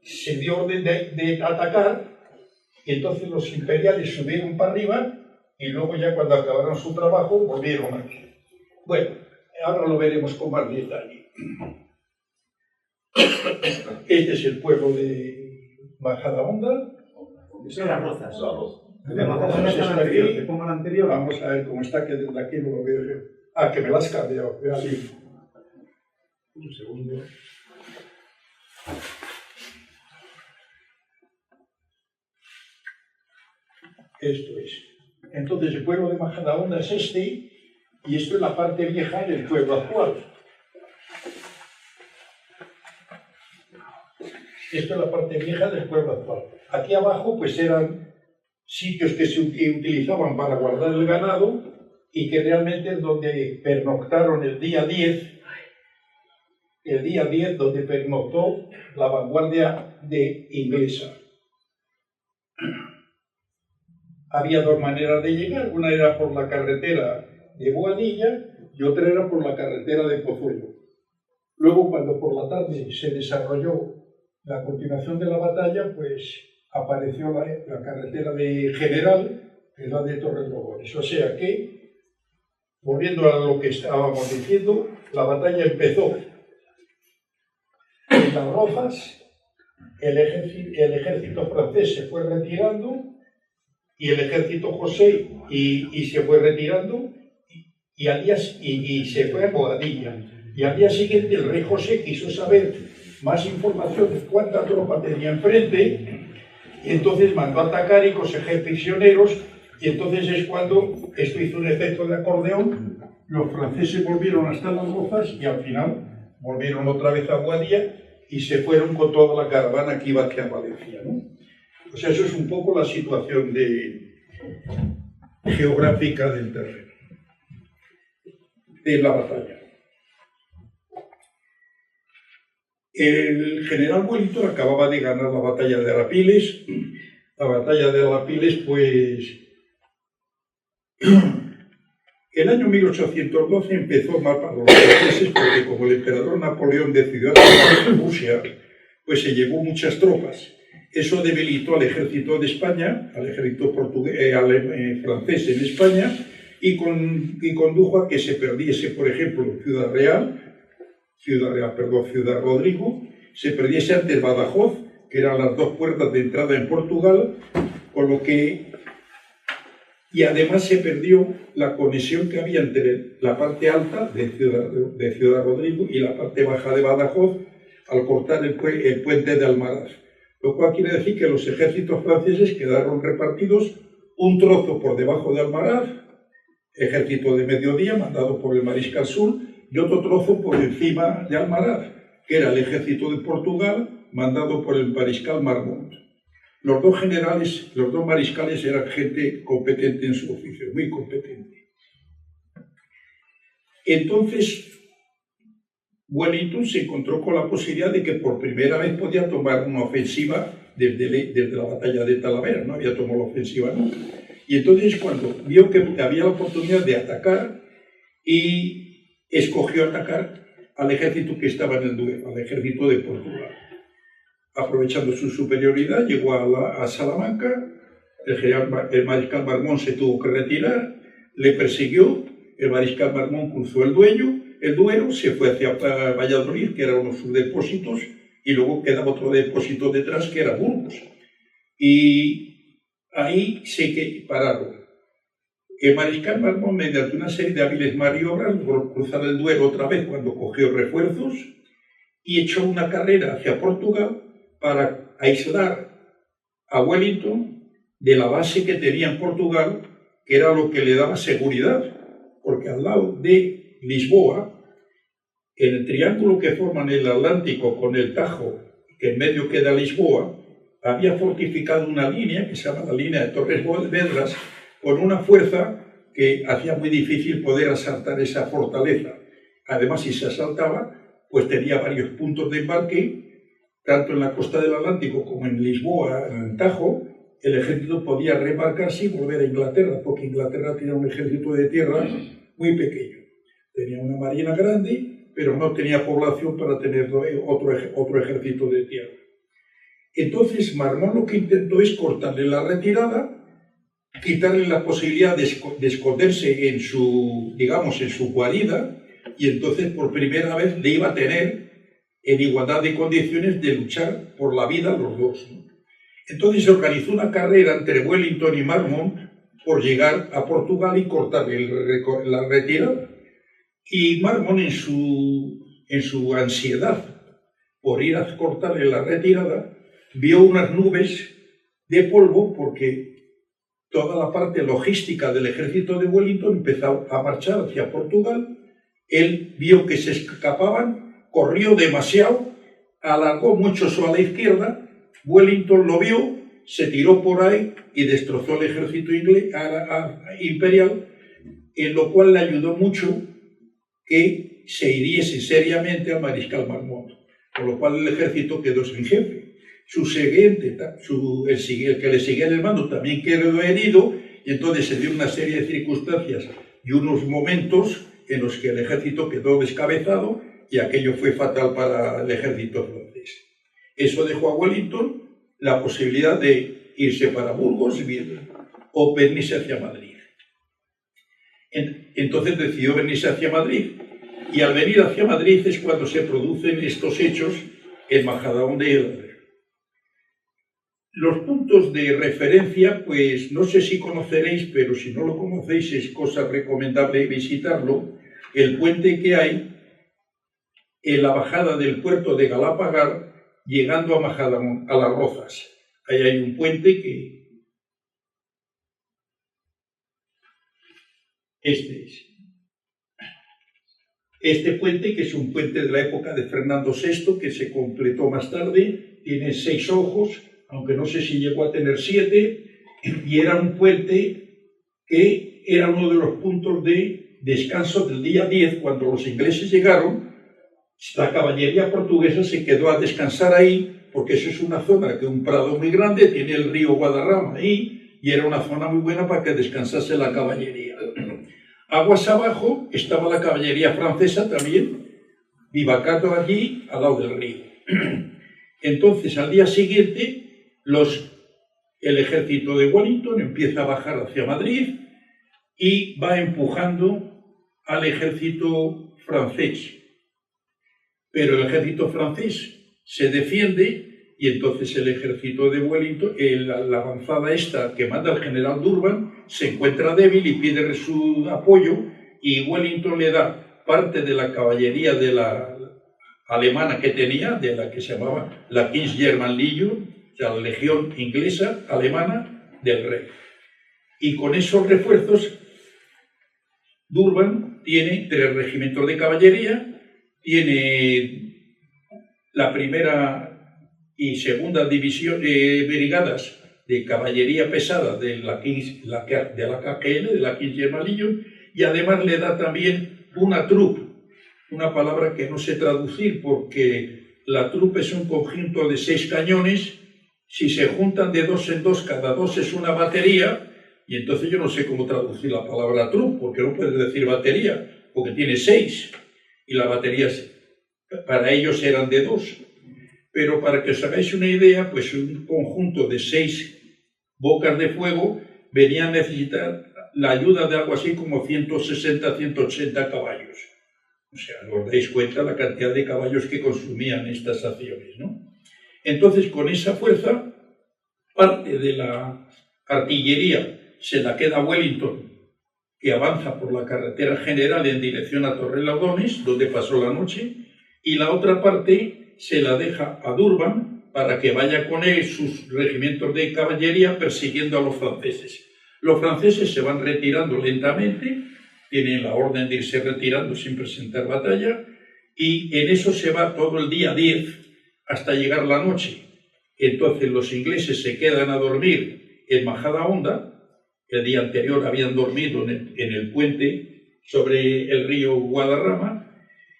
se dio orden de atacar, y entonces los imperiales subieron para arriba, y luego ya cuando acabaron su trabajo volvieron aquí. Bueno, ahora lo veremos con más detalle. Este es el pueblo de Majadahonda. Las rozas. Vamos a ver cómo está, que desde aquí no lo veo yo. Ah, que me lo has cambiado. Sí. Un segundo. Esto es. Entonces el pueblo de Majadahonda es este, y esto es la parte vieja del pueblo actual. Esto es la parte vieja del pueblo actual. Aquí abajo pues eran sitios que se utilizaban para guardar el ganado y que realmente es donde pernoctaron el día 10 donde pernoctó la vanguardia inglesa. Había dos maneras de llegar, una era por la carretera de Boadilla y otra era por la carretera de Pozuelo. Luego, cuando por la tarde se desarrolló la continuación de la batalla, pues apareció la carretera de General, que es la de Torredemolinos. O sea que, volviendo a lo que estábamos diciendo, la batalla empezó en Las Rozas, el ejército francés se fue retirando, y el ejército José y se fue retirando, y se fue a Boadilla. Y al día siguiente el rey José quiso saber más información de cuánta tropa tenía enfrente, y entonces mandó a atacar y coger prisioneros, y entonces es cuando esto hizo un efecto de acordeón, los franceses volvieron hasta Las Rozas y al final volvieron otra vez a Boadilla y se fueron con toda la caravana que iba hacia Valencia, ¿no? O sea, eso es un poco la situación geográfica del terreno, de la batalla. El general Wellington acababa de ganar la batalla de Arapiles. La batalla de Arapiles, pues, el año 1812 empezó mal para los franceses porque como el emperador Napoleón decidió atacar Rusia, pues se llevó muchas tropas. Eso debilitó al ejército de España, al ejército francés en España, y condujo a que se perdiese, por ejemplo, Ciudad Rodrigo, se perdiese antes Badajoz, que eran las dos puertas de entrada en Portugal, con lo que... Y además se perdió la conexión que había entre la parte alta de Ciudad Rodrigo y la parte baja de Badajoz, al cortar el puente de Almaraz. Lo cual quiere decir que los ejércitos franceses quedaron repartidos un trozo por debajo de Almaraz, ejército de mediodía mandado por el mariscal Soult, y otro trozo por encima de Almaraz, que era el ejército de Portugal mandado por el mariscal Marmont. Los dos mariscales eran gente competente en su oficio, muy competente. Entonces, Wellington se encontró con la posibilidad de que por primera vez podía tomar una ofensiva desde la batalla de Talavera, no había tomado la ofensiva nunca. Y entonces cuando vio que había la oportunidad de atacar, y escogió atacar al ejército que estaba en el Duero, al ejército de Portugal. Aprovechando su superioridad, llegó a Salamanca, el mariscal Marmont se tuvo que retirar, le persiguió, el mariscal Marmont cruzó el Duero, se fue hacia Valladolid, que era uno de sus depósitos, y luego quedaba otro depósito detrás, que era Burgos. Y ahí se pararon. El mariscal Marmont, mediante una serie de hábiles maniobras, logró cruzar el Duero otra vez cuando cogió refuerzos y echó una carrera hacia Portugal para aislar a Wellington de la base que tenía en Portugal, que era lo que le daba seguridad, porque al lado de Lisboa, en el triángulo que forman el Atlántico con el Tajo, que en medio queda Lisboa, había fortificado una línea que se llama la línea de Torres Vedras, con una fuerza que hacía muy difícil poder asaltar esa fortaleza. Además, si se asaltaba, pues tenía varios puntos de embarque, tanto en la costa del Atlántico como en Lisboa, en el Tajo, el ejército podía reembarcarse y volver a Inglaterra, porque Inglaterra tenía un ejército de tierra muy pequeño. Tenía una marina grande, pero no tenía población para tener otro ejército de tierra. Entonces Marmont lo que intentó es cortarle la retirada, quitarle la posibilidad de esconderse en su, digamos, en su guarida, y entonces por primera vez le iba a tener en igualdad de condiciones de luchar por la vida los dos, ¿no? Entonces se organizó una carrera entre Wellington y Marmont por llegar a Portugal y cortarle la retirada. Y Marmont, en su ansiedad por ir a cortarle la retirada, vio unas nubes de polvo porque toda la parte logística del ejército de Wellington empezó a marchar hacia Portugal. Él vio que se escapaban, corrió demasiado, alargó mucho a la izquierda. Wellington lo vio, se tiró por ahí y destrozó el ejército imperial, en lo cual le ayudó mucho que se hiriese seriamente al mariscal Marmont, con lo cual el ejército quedó sin jefe. El que le seguía en el mando también quedó herido, y entonces se dio una serie de circunstancias y unos momentos en los que el ejército quedó descabezado, y aquello fue fatal para el ejército francés. Eso dejó a Wellington la posibilidad de irse para Burgos o venirse hacia Madrid. Entonces decidió venirse hacia Madrid, y al venir hacia Madrid es cuando se producen estos hechos en Majadahonda y el Albergue. Los puntos de referencia, pues no sé si conoceréis, pero si no lo conocéis es cosa recomendable visitarlo. El puente que hay en la bajada del puerto de Galapagar, llegando a Majadahonda, a Las Rozas. Ahí hay un puente que... Este puente, que es un puente de la época de Fernando VI, que se completó más tarde, tiene 6 ojos, aunque no sé si llegó a tener 7, y era un puente que era uno de los puntos de descanso del día 10, cuando los ingleses llegaron. La caballería portuguesa se quedó a descansar ahí, porque eso es una zona que es un prado muy grande, tiene el río Guadarrama ahí, y era una zona muy buena para que descansase la caballería. Aguas abajo estaba la caballería francesa también, bivacando allí al lado del río. Entonces, al día siguiente, el ejército de Wellington empieza a bajar hacia Madrid y va empujando al ejército francés. Pero el ejército francés se defiende, y entonces el ejército de Wellington, la avanzada esta que manda el general Durban, se encuentra débil y pide su apoyo, y Wellington le da parte de la caballería de la alemana que tenía, de la que se llamaba la King's German Legion, o sea, la legión inglesa alemana del rey. Y con esos refuerzos, Durban tiene 3 regimientos de caballería, tiene la primera y segunda división de brigadas de caballería pesada de la KGL, de la King's German Legion, y además le da también una troupe, una palabra que no sé traducir porque la troupe es un conjunto de 6 cañones. Si se juntan de 2 en 2, cada 2 es una batería, y entonces yo no sé cómo traducir la palabra troupe, porque no puedes decir batería, porque tiene 6, y las baterías para ellos eran de 2. Pero para que os hagáis una idea, pues un conjunto de 6 bocas de fuego venía a necesitar la ayuda de algo así como 160, 180 caballos. O sea, os dais cuenta la cantidad de caballos que consumían estas acciones, ¿no? Entonces, con esa fuerza, parte de la artillería se la queda Wellington, que avanza por la carretera general en dirección a Torrelodones, donde pasó la noche, y la otra parte se la deja a Durban para que vaya con él sus regimientos de caballería persiguiendo a los franceses. Los franceses se van retirando lentamente, tienen la orden de irse retirando sin presentar batalla, y en eso se va todo el día 10 hasta llegar la noche. Entonces los ingleses se quedan a dormir en Majadahonda. El día anterior habían dormido en el puente sobre el río Guadarrama,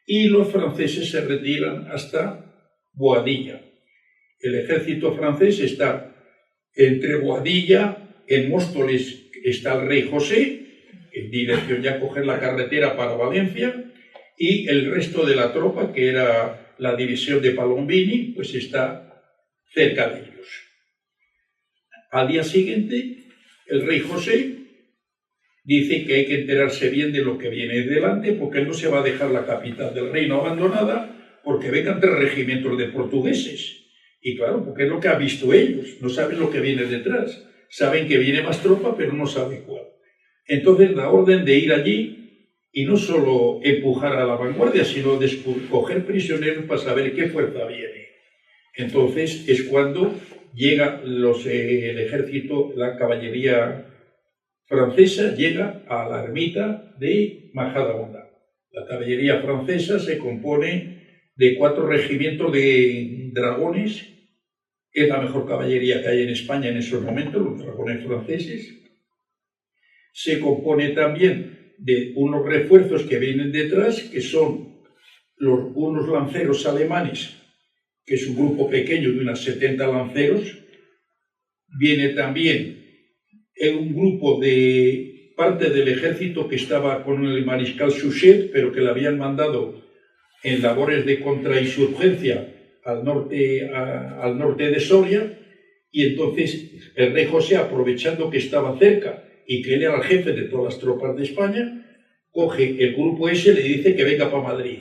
y los franceses se retiran hasta Boadilla. El ejército francés está Entre Boadilla, en Móstoles, está el rey José, en dirección ya a coger la carretera para Valencia, y el resto de la tropa, que era la división de Palombini, pues está cerca de ellos. Al día siguiente, el rey José dice que hay que enterarse bien de lo que viene delante, porque él no se va a dejar la capital del reino abandonada, porque vengan 3 regimientos de portugueses. Y claro, porque es lo que han visto ellos, no saben lo que viene detrás. Saben que viene más tropa, pero no saben cuál. Entonces da orden de ir allí y no solo empujar a la vanguardia, sino coger prisioneros para saber qué fuerza viene. Entonces es cuando llega el ejército, la caballería francesa, llega a la ermita de Majadahonda. La caballería francesa se compone de 4 regimientos de dragones. Es la mejor caballería que hay en España en esos momentos, los dragones franceses. Se compone también de unos refuerzos que vienen detrás, que son unos lanceros alemanes, que es un grupo pequeño de unos 70 lanceros. Viene también un grupo de parte del ejército que estaba con el mariscal Suchet, pero que le habían mandado en labores de contrainsurgencia al norte de Soria, y entonces el rey José, aprovechando que estaba cerca y que él era el jefe de todas las tropas de España, coge el grupo ese y le dice que venga para Madrid.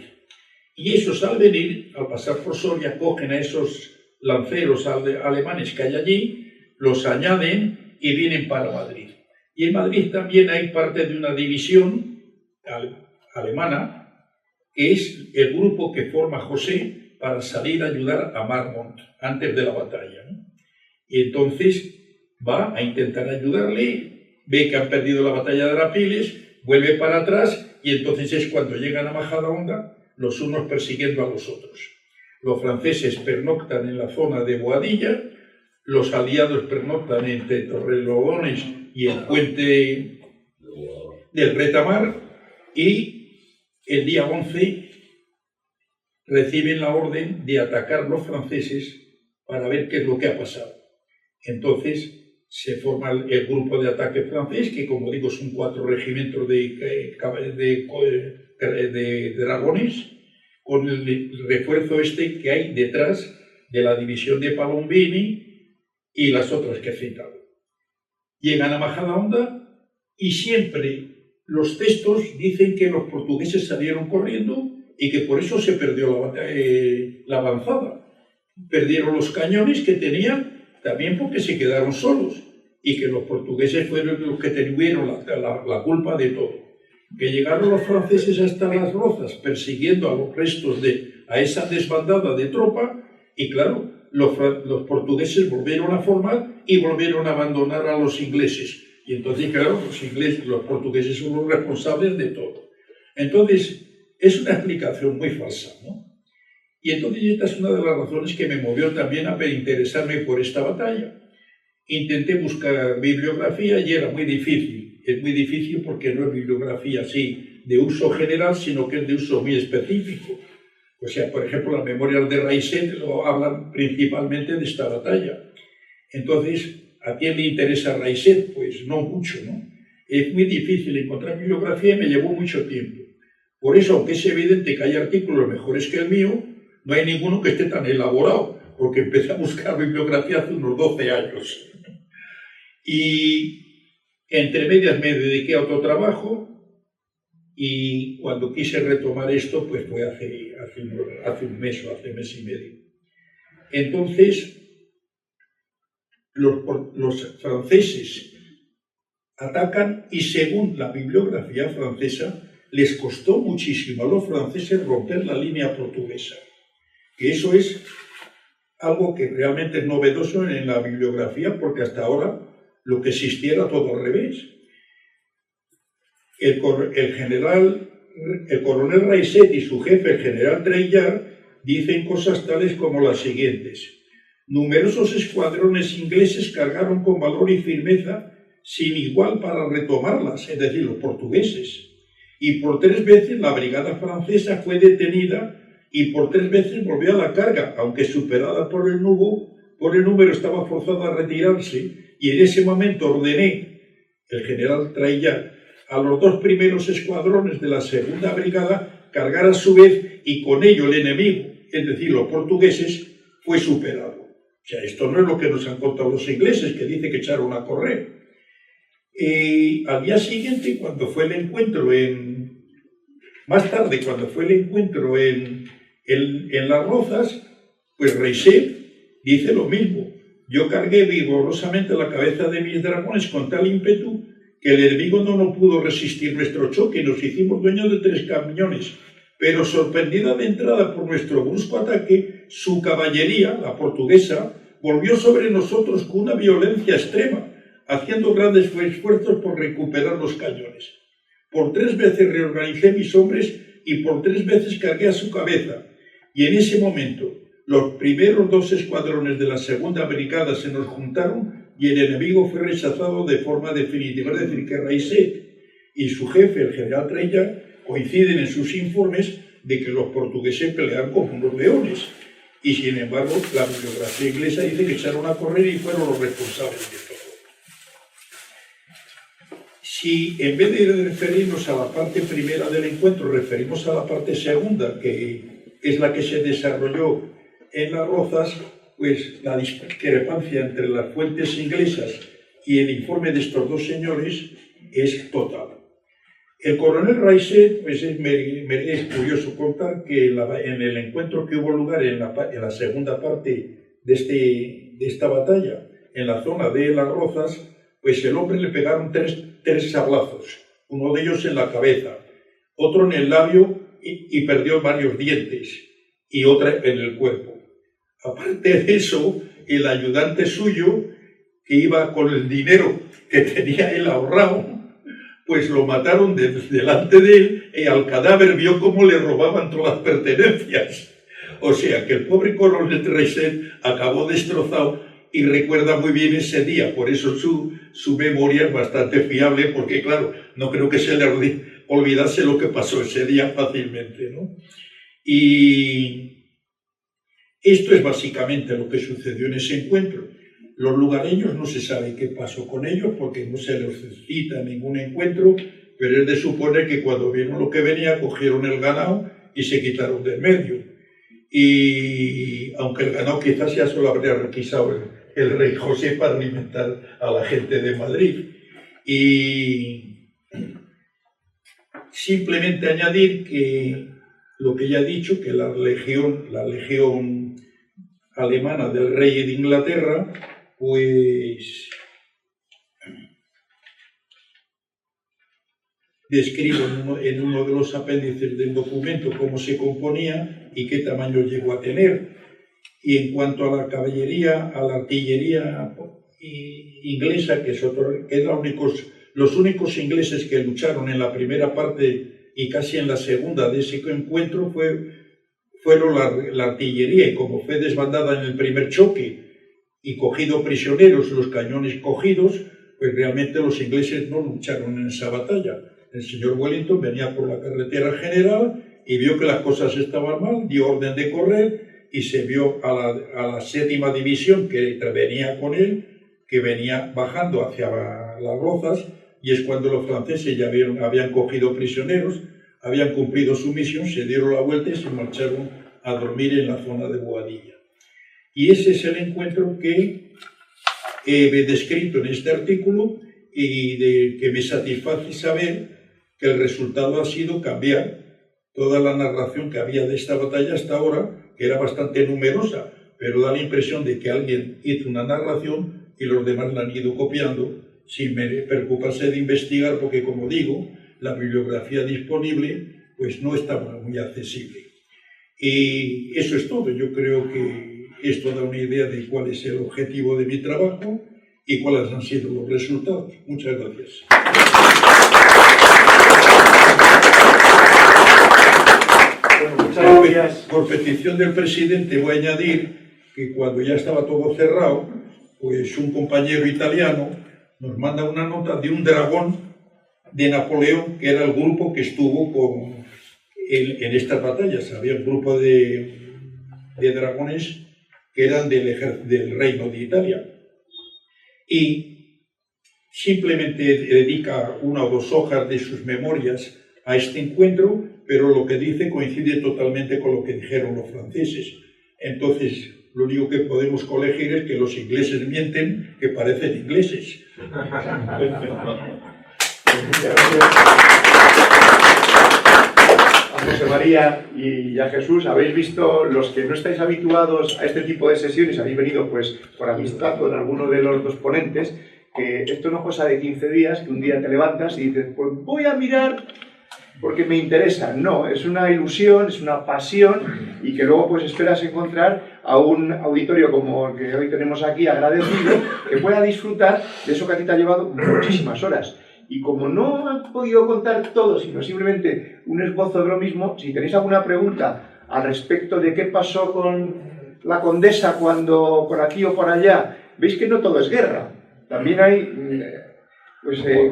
Y esos, al venir, al pasar por Soria, cogen a esos lanceros alemanes que hay allí, los añaden y vienen para Madrid. Y en Madrid también hay parte de una división alemana, que es el grupo que forma José para salir a ayudar a Marmont antes de la batalla, ¿no? Y entonces va a intentar ayudarle, ve que han perdido la batalla de Arapiles, vuelve para atrás, y entonces es cuando llegan a Majadahonda, los unos persiguiendo a los otros. Los franceses pernoctan en la zona de Boadilla, los aliados pernoctan entre Torrelodones y el puente del Retamar, y el día 11 reciben la orden de atacar los franceses para ver qué es lo que ha pasado. Entonces se forma el grupo de ataque francés, que como digo son 4 regimientos de dragones, con el refuerzo que hay detrás de la división de Palombini y las otras que he citado. Llegan a Majadahonda y siempre los textos dicen que los portugueses salieron corriendo y que por eso se perdió la avanzada. Perdieron los cañones que tenían, también porque se quedaron solos, y que los portugueses fueron los que tuvieron la culpa de todo. Que llegaron los franceses hasta Las Rozas persiguiendo a los restos a esa desbandada de tropa, y claro, los portugueses volvieron a formar y volvieron a abandonar a los ingleses. Y entonces, claro, los portugueses son los responsables de todo. Entonces, es una explicación muy falsa, ¿no? Y entonces esta es una de las razones que me movió también a interesarme por esta batalla. Intenté buscar bibliografía y era muy difícil. Es muy difícil porque no es bibliografía así de uso general, sino que es de uso muy específico. O sea, por ejemplo, las memorias de Raiset hablan principalmente de esta batalla. Entonces, ¿a quién le interesa Raiset? Pues no mucho, ¿no? Es muy difícil encontrar bibliografía y me llevó mucho tiempo. Por eso, aunque es evidente que hay artículos mejores que el mío, no hay ninguno que esté tan elaborado, porque empecé a buscar bibliografía hace unos 12 años. Y entre medias me dediqué a otro trabajo, y cuando quise retomar esto, pues fue hace un mes o hace mes y medio. Entonces, los franceses atacan, y según la bibliografía francesa, les costó muchísimo a los franceses romper la línea portuguesa. Que eso es algo que realmente es novedoso en la bibliografía, porque hasta ahora lo que existía era todo al revés. El coronel Raiset y su jefe, el general Treilhard, dicen cosas tales como las siguientes: numerosos escuadrones ingleses cargaron con valor y firmeza sin igual para retomarlas, es decir, los portugueses, y por 3 veces la brigada francesa fue detenida y por 3 veces volvió a la carga, aunque superada por el nudo, por el número estaba forzado a retirarse y en ese momento ordené, el general Traillà, a los 2 primeros escuadrones de la segunda brigada cargar a su vez y con ello el enemigo, es decir, los portugueses, fue superado. O sea, esto no es lo que nos han contado los ingleses, que dice que echaron a correr. Al día siguiente, cuando fue el encuentro más tarde, cuando fue el encuentro en Las Rozas, pues Reiset dice lo mismo. Yo cargué vigorosamente la cabeza de mis dragones con tal ímpetu que el enemigo no pudo resistir nuestro choque y nos hicimos dueños de 3 cañones. Pero sorprendida de entrada por nuestro brusco ataque, su caballería, la portuguesa, volvió sobre nosotros con una violencia extrema, haciendo grandes esfuerzos por recuperar los cañones. Por 3 veces reorganicé mis hombres y por 3 veces cargué a su cabeza. Y en ese momento, los primeros 2 escuadrones de la segunda brigada se nos juntaron y el enemigo fue rechazado de forma definitiva. Es decir, que Reiset y su jefe, el general Traillà, coinciden en sus informes de que los portugueses pelearon como unos leones. Y sin embargo, la bibliografía inglesa dice que echaron a correr y fueron los responsables de todo. Si en vez de referirnos a la parte primera del encuentro, referimos a la parte segunda, que es la que se desarrolló en Las Rozas, pues la discrepancia entre las fuentes inglesas y el informe de estos 2 señores es total. El coronel Reiset, pues es curioso contar que en el encuentro que hubo lugar en la segunda parte de esta batalla, en la zona de Las Rozas, pues el hombre le pegaron 3 sablazos, uno de ellos en la cabeza, otro en el labio y perdió varios dientes, y otra en el cuerpo. Aparte de eso, el ayudante suyo, que iba con el dinero que tenía él ahorrado, pues lo mataron delante de él y al cadáver vio cómo le robaban todas las pertenencias. O sea que el pobre coronel Reiset acabó destrozado y recuerda muy bien ese día. Por eso su memoria es bastante fiable, porque claro, no creo que se le olvidase lo que pasó ese día fácilmente, ¿no? Y esto es básicamente lo que sucedió en ese encuentro. Los lugareños no se sabe qué pasó con ellos porque no se les cita ningún encuentro, pero es de suponer que cuando vieron lo que venía cogieron el ganado y se quitaron de en medio. Y aunque el ganado quizás ya solo habría requisado el rey José para alimentar a la gente de Madrid. Y simplemente añadir que lo que ya he dicho, que la legión alemana del rey de Inglaterra, pues describo en uno de los apéndices del documento cómo se componía y qué tamaño llegó a tener. Y en cuanto a la caballería, a la artillería inglesa, que eran los únicos ingleses que lucharon en la primera parte y casi en la segunda de ese encuentro, fueron la artillería, y como fue desbandada en el primer choque y cogido prisioneros, los cañones cogidos, pues realmente los ingleses no lucharon en esa batalla. El señor Wellington venía por la carretera general y vio que las cosas estaban mal, dio orden de correr y se vio a la 7ª división que venía con él, que venía bajando hacia Las Rozas, y es cuando los franceses ya habían cogido prisioneros, habían cumplido su misión, se dieron la vuelta y se marcharon a dormir en la zona de Boadilla. Y ese es el encuentro que he descrito en este artículo y que me satisface saber que el resultado ha sido cambiar toda la narración que había de esta batalla hasta ahora, que era bastante numerosa, pero da la impresión de que alguien hizo una narración y los demás la han ido copiando sin preocuparse de investigar, porque, como digo, la bibliografía disponible pues no estaba muy accesible. Y eso es todo. Yo creo que esto da una idea de cuál es el objetivo de mi trabajo y cuáles han sido los resultados. Muchas gracias. Bueno, muchas gracias. Por petición del presidente voy a añadir que cuando ya estaba todo cerrado, pues un compañero italiano nos manda una nota de un dragón de Napoleón, que era el grupo que estuvo en estas batallas. Había un grupo de dragones que eran del Reino de Italia. Y simplemente dedica 1 o 2 hojas de sus memorias a este encuentro, pero lo que dice coincide totalmente con lo que dijeron los franceses. Entonces, lo único que podemos colegir es que los ingleses mienten, que parecen ingleses. A José María y a Jesús, habéis visto, los que no estáis habituados a este tipo de sesiones, habéis venido pues por amistad con alguno de los 2 ponentes, que esto no es cosa de 15 días, que un día te levantas y dices, pues voy a mirar porque me interesa. No, es una ilusión, es una pasión, y que luego pues esperas encontrar a un auditorio como el que hoy tenemos aquí, agradecido, que pueda disfrutar de eso que a ti te ha llevado muchísimas horas. Y como no han podido contar todo, sino simplemente un esbozo de lo mismo, si tenéis alguna pregunta al respecto de qué pasó con la condesa cuando por aquí o por allá, veis que no todo es guerra. También hay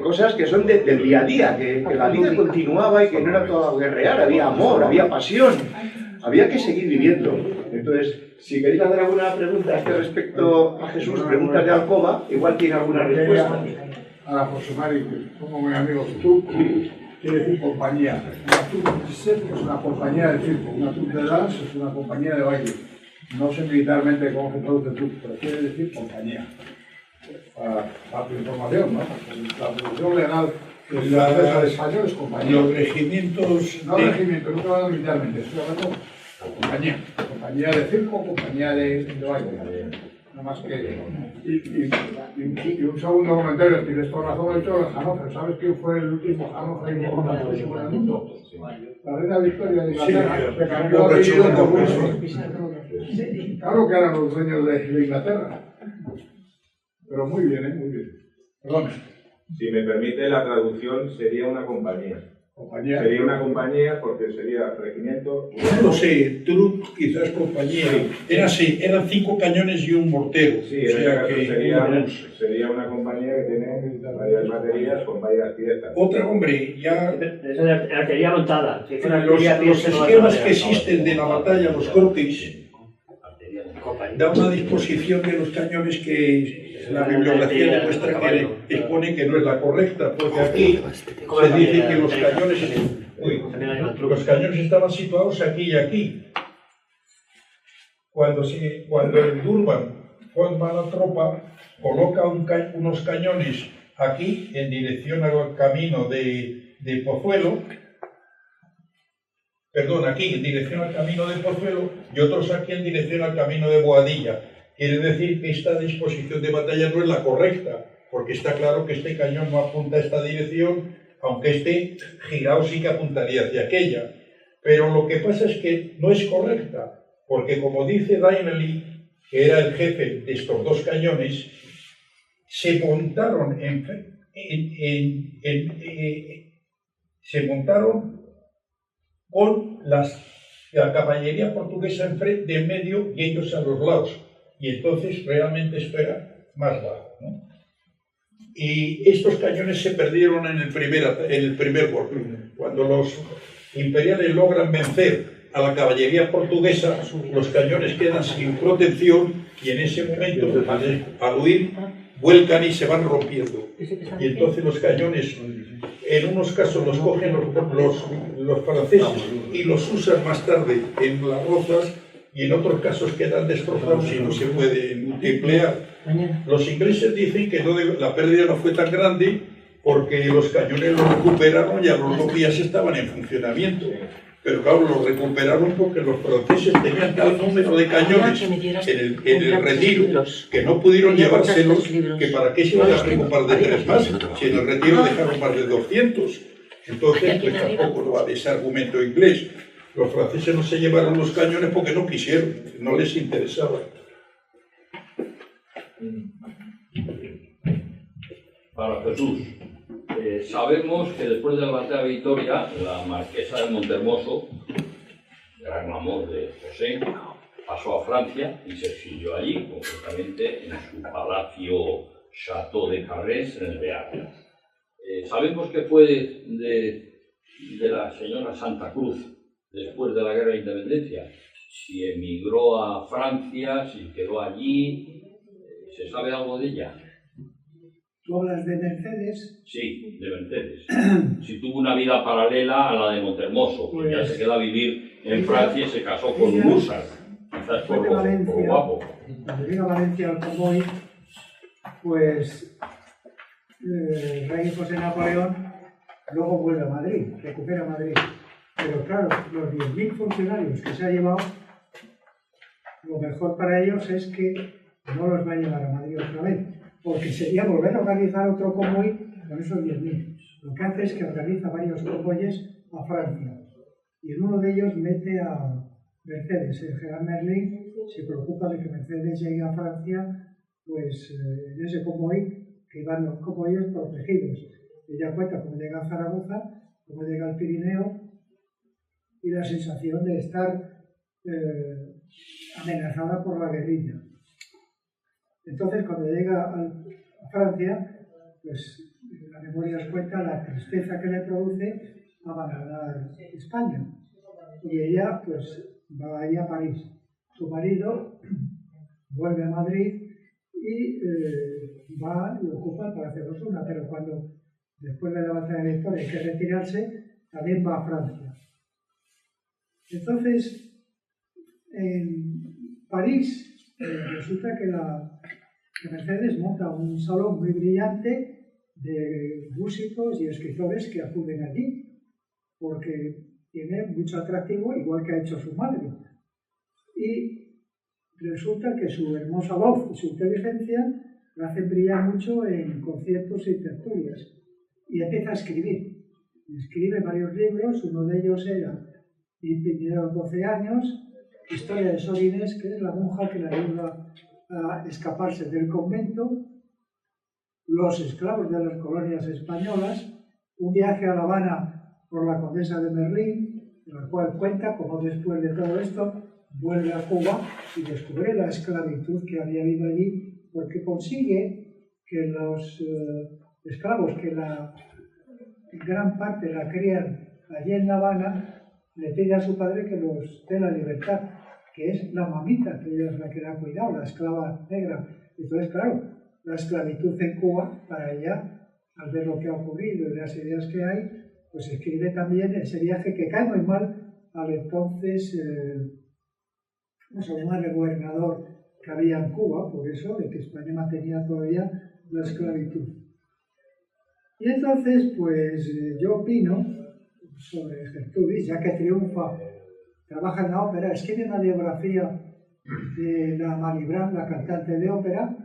cosas que son del día a día, que la vida continuaba y que no era todo guerrear, había amor, había pasión, había que seguir viviendo. Entonces, si queréis hacer alguna pregunta respecto a Jesús, preguntas de alcoba, igual tiene alguna respuesta. A José Mari, como mi amigo, tú quiere decir compañía. Una troupe es una compañía de circo, una troupe de dance es una compañía de baile. No sé militarmente cómo se traduce troupe, pero quiere decir compañía. Para tu información, ¿no? La traducción legal del español es compañía. Los regimientos... No regimiento, no estoy hablando militarmente, estoy hablando de compañía. Compañía de circo, compañía de baile. No más que... Y un segundo comentario, tienes toda razón, hecho el Hannover. ¿Sabes quién fue el último Hannover importante en el mundo? La reina Victoria de Inglaterra, que cambió de apellido por Windsor. Claro que eran los dueños de Inglaterra. Pero muy bien, muy bien. Perdón. Si me permite, la traducción sería una compañía. Compañía. Sería una compañía porque sería regimiento. No sé, troupe, quizás compañía. Era así, eran 5 cañones y un mortero. Sí, o sea que sería una compañía que tiene varias baterías con varias piezas. Otra, hombre, ya La artillería montada. los esquemas que existen de la batalla, los cortes, da una disposición de los cañones que la bibliografía demuestra que expone que no es la correcta, porque aquí se dice que los cañones estaban situados aquí y aquí. Cuando en Durban forma la tropa, coloca unos cañones aquí en dirección al camino de Pozuelo, perdón, aquí en dirección al camino de Pozuelo y otros aquí en dirección al camino de Boadilla. Quiere decir que esta disposición de batalla no es la correcta, porque está claro que este cañón no apunta a esta dirección, aunque esté girado sí que apuntaría hacia aquella. Pero lo que pasa es que no es correcta, porque como dice Dyneley, que era el jefe de estos 2 cañones, se montaron con la caballería portuguesa de en medio y ellos a los lados. Y entonces realmente esto era más bajo, ¿no? Y estos cañones se perdieron en el primer golpe. Cuando los imperiales logran vencer a la caballería portuguesa, los cañones quedan sin protección y en ese momento, al huir, vuelcan y se van rompiendo. Y entonces los cañones, en unos casos los cogen los franceses y los usan más tarde en las rozas, y en otros casos quedan destrozados y no se pueden emplear. Los ingleses dicen que la pérdida no fue tan grande porque los cañones los recuperaron y a los 2 días estaban en funcionamiento. Pero claro, los recuperaron porque los franceses tenían tal número de cañones en el retiro que no pudieron llevárselos, que para qué se iban a recuperar de 3 más, si en el retiro dejaron más de 200. Entonces, pues tampoco lo vale ese argumento inglés. Los franceses no se llevaron los cañones porque no quisieron, no les interesaba. Para Jesús, sabemos que después de la batalla de Vitoria, la marquesa de Montermoso, gran amor de José, pasó a Francia y se exilió allí, concretamente en su palacio Château de Carrés, en el Bearn. Sabemos que fue de la señora Santa Cruz después de la Guerra de Independencia. si emigró a Francia, si quedó allí. ¿Se sabe algo de ella? Tú hablas de Mercedes. Sí, de Mercedes. Si tuvo una vida paralela a la de Montermoso, que ya se quedó a vivir en Francia y se casó con Mursa, quizás por guapo. Cuando llega a Valencia al Convoy, pues el rey José Napoleón luego vuelve a Madrid, recupera Madrid. Pero claro, los 10.000 funcionarios que se ha llevado, lo mejor para ellos es que no los va a llevar a Madrid otra vez, porque sería volver a organizar otro convoy con esos 10.000. Lo que hace es que organiza varios convoyes a Francia, y en uno de ellos mete a Mercedes. El general Merlin se preocupa de que Mercedes llegue a Francia, pues en ese convoy, que van los convoyes protegidos. Ella cuenta cómo llega a Zaragoza, cómo llega al Pirineo, y la sensación de estar amenazada por la guerrilla. Entonces, cuando llega a Francia, pues la memoria os cuenta la tristeza que le produce abandonar España. Y ella, pues, va ahí a París. Su marido vuelve a Madrid y va y ocupa el Palacio de Osuna, pero cuando, después de la batalla de Victoria, hay que retirarse, también va a Francia. Entonces, en París, resulta que Mercedes monta un salón muy brillante de músicos y escritores que acuden allí, porque tiene mucho atractivo, igual que ha hecho su madre. Y resulta que su hermosa voz y su inteligencia la hacen brillar mucho en conciertos y tertulias. Y empieza a escribir. Escribe varios libros, uno de ellos era Mi primeros 12 años, Historia de Sor Inés, que es la monja que la ayuda a escaparse del convento, Los esclavos de las colonias españolas, un viaje a La Habana por la condesa de Merlín, en la cual cuenta cómo después de todo esto vuelve a Cuba y descubre la esclavitud que había habido allí, porque consigue que los esclavos que en gran parte la crían allí en La Habana, le pide a su padre que los dé la libertad, que es la mamita, que ella es la que la ha cuidado, la esclava negra. Entonces, claro, la esclavitud en Cuba, para ella, al ver lo que ha ocurrido y las ideas que hay, pues escribe también ese viaje que cae muy mal al entonces, vamos a llamarle gobernador que había en Cuba, por eso, de que España mantenía todavía la esclavitud. Y entonces, pues yo opino sobre Gertrudis, ya que triunfa, trabaja en la ópera, escribe una biografía de la Malibran, la cantante de ópera,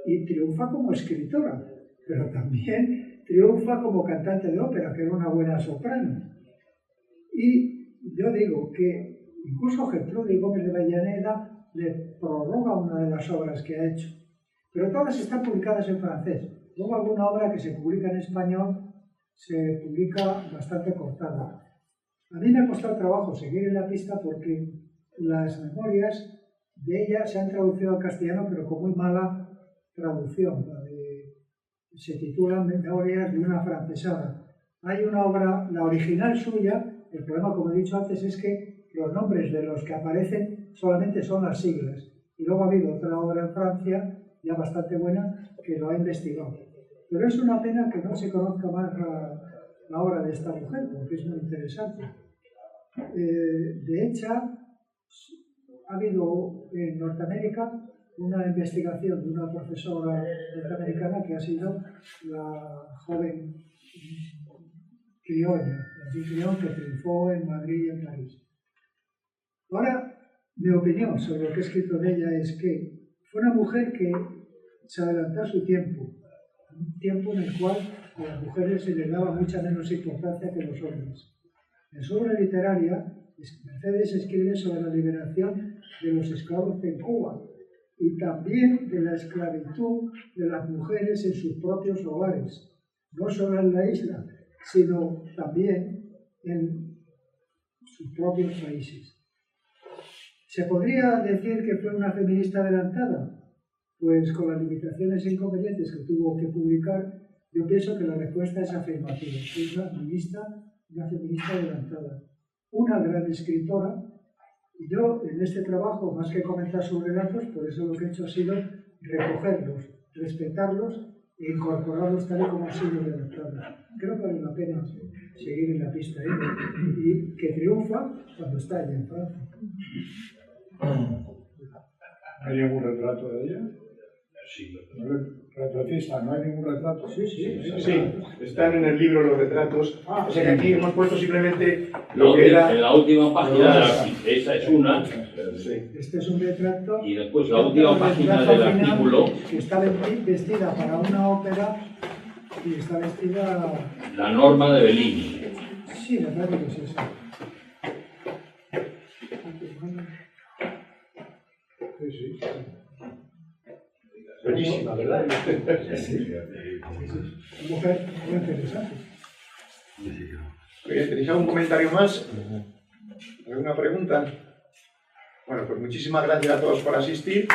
y triunfa como escritora, pero también triunfa como cantante de ópera, que era una buena soprano. Y yo digo que incluso Gertrudis Gómez de Avellaneda le prorroga una de las obras que ha hecho, pero todas están publicadas en francés. Luego alguna obra que se publica en español se publica bastante cortada. A mí me ha costado trabajo seguir en la pista porque las memorias de ella se han traducido al castellano, pero con muy mala traducción. Se titula Memorias de una francesada. Hay una obra, la original suya, el problema, como he dicho antes, es que los nombres de los que aparecen solamente son las siglas. Y luego ha habido otra obra en Francia, ya bastante buena, que lo ha investigado. Pero es una pena que no se conozca más la obra de esta mujer, porque es muy interesante. De hecho, ha habido en Norteamérica una investigación de una profesora norteamericana que ha sido la joven criolla, que triunfó en Madrid y en París. Ahora, mi opinión sobre lo que he escrito de ella es que fue una mujer que se adelantó a su tiempo, un tiempo en el cual a las mujeres se les daba mucha menos importancia que a los hombres. En su obra literaria, Mercedes escribe sobre la liberación de los esclavos en Cuba y también de la esclavitud de las mujeres en sus propios hogares, no solo en la isla, sino también en sus propios países. ¿Se podría decir que fue una feminista adelantada? Pues con las limitaciones e inconvenientes que tuvo que publicar, yo pienso que la respuesta es afirmativa. Es una feminista adelantada. Una gran escritora Y yo, en este trabajo, más que comentar sus relatos, por eso lo que he hecho ha sido recogerlos, respetarlos e incorporarlos tal y como han sido redactados. Creo que vale la pena seguir en la pista y que triunfa cuando está allá en Francia. ¿Hay ningún retrato de ella? Sí. Retratista, ¿no hay ningún retrato? Sí. Sí, están en el libro los retratos. Ah, O sea que aquí hemos puesto simplemente La lo que última- era... en la última página, esa es una, Sí. Este es un retrato. y después la última página retrato del final, artículo, que está vestida para una ópera y está vestida. la norma de Bellini. Sí, me parece que es eso. Sí. Bellísima, ¿verdad? Una mujer muy interesante. Oye, ¿tenéis algún comentario más? ¿Alguna pregunta? Bueno, pues muchísimas gracias a todos por asistir.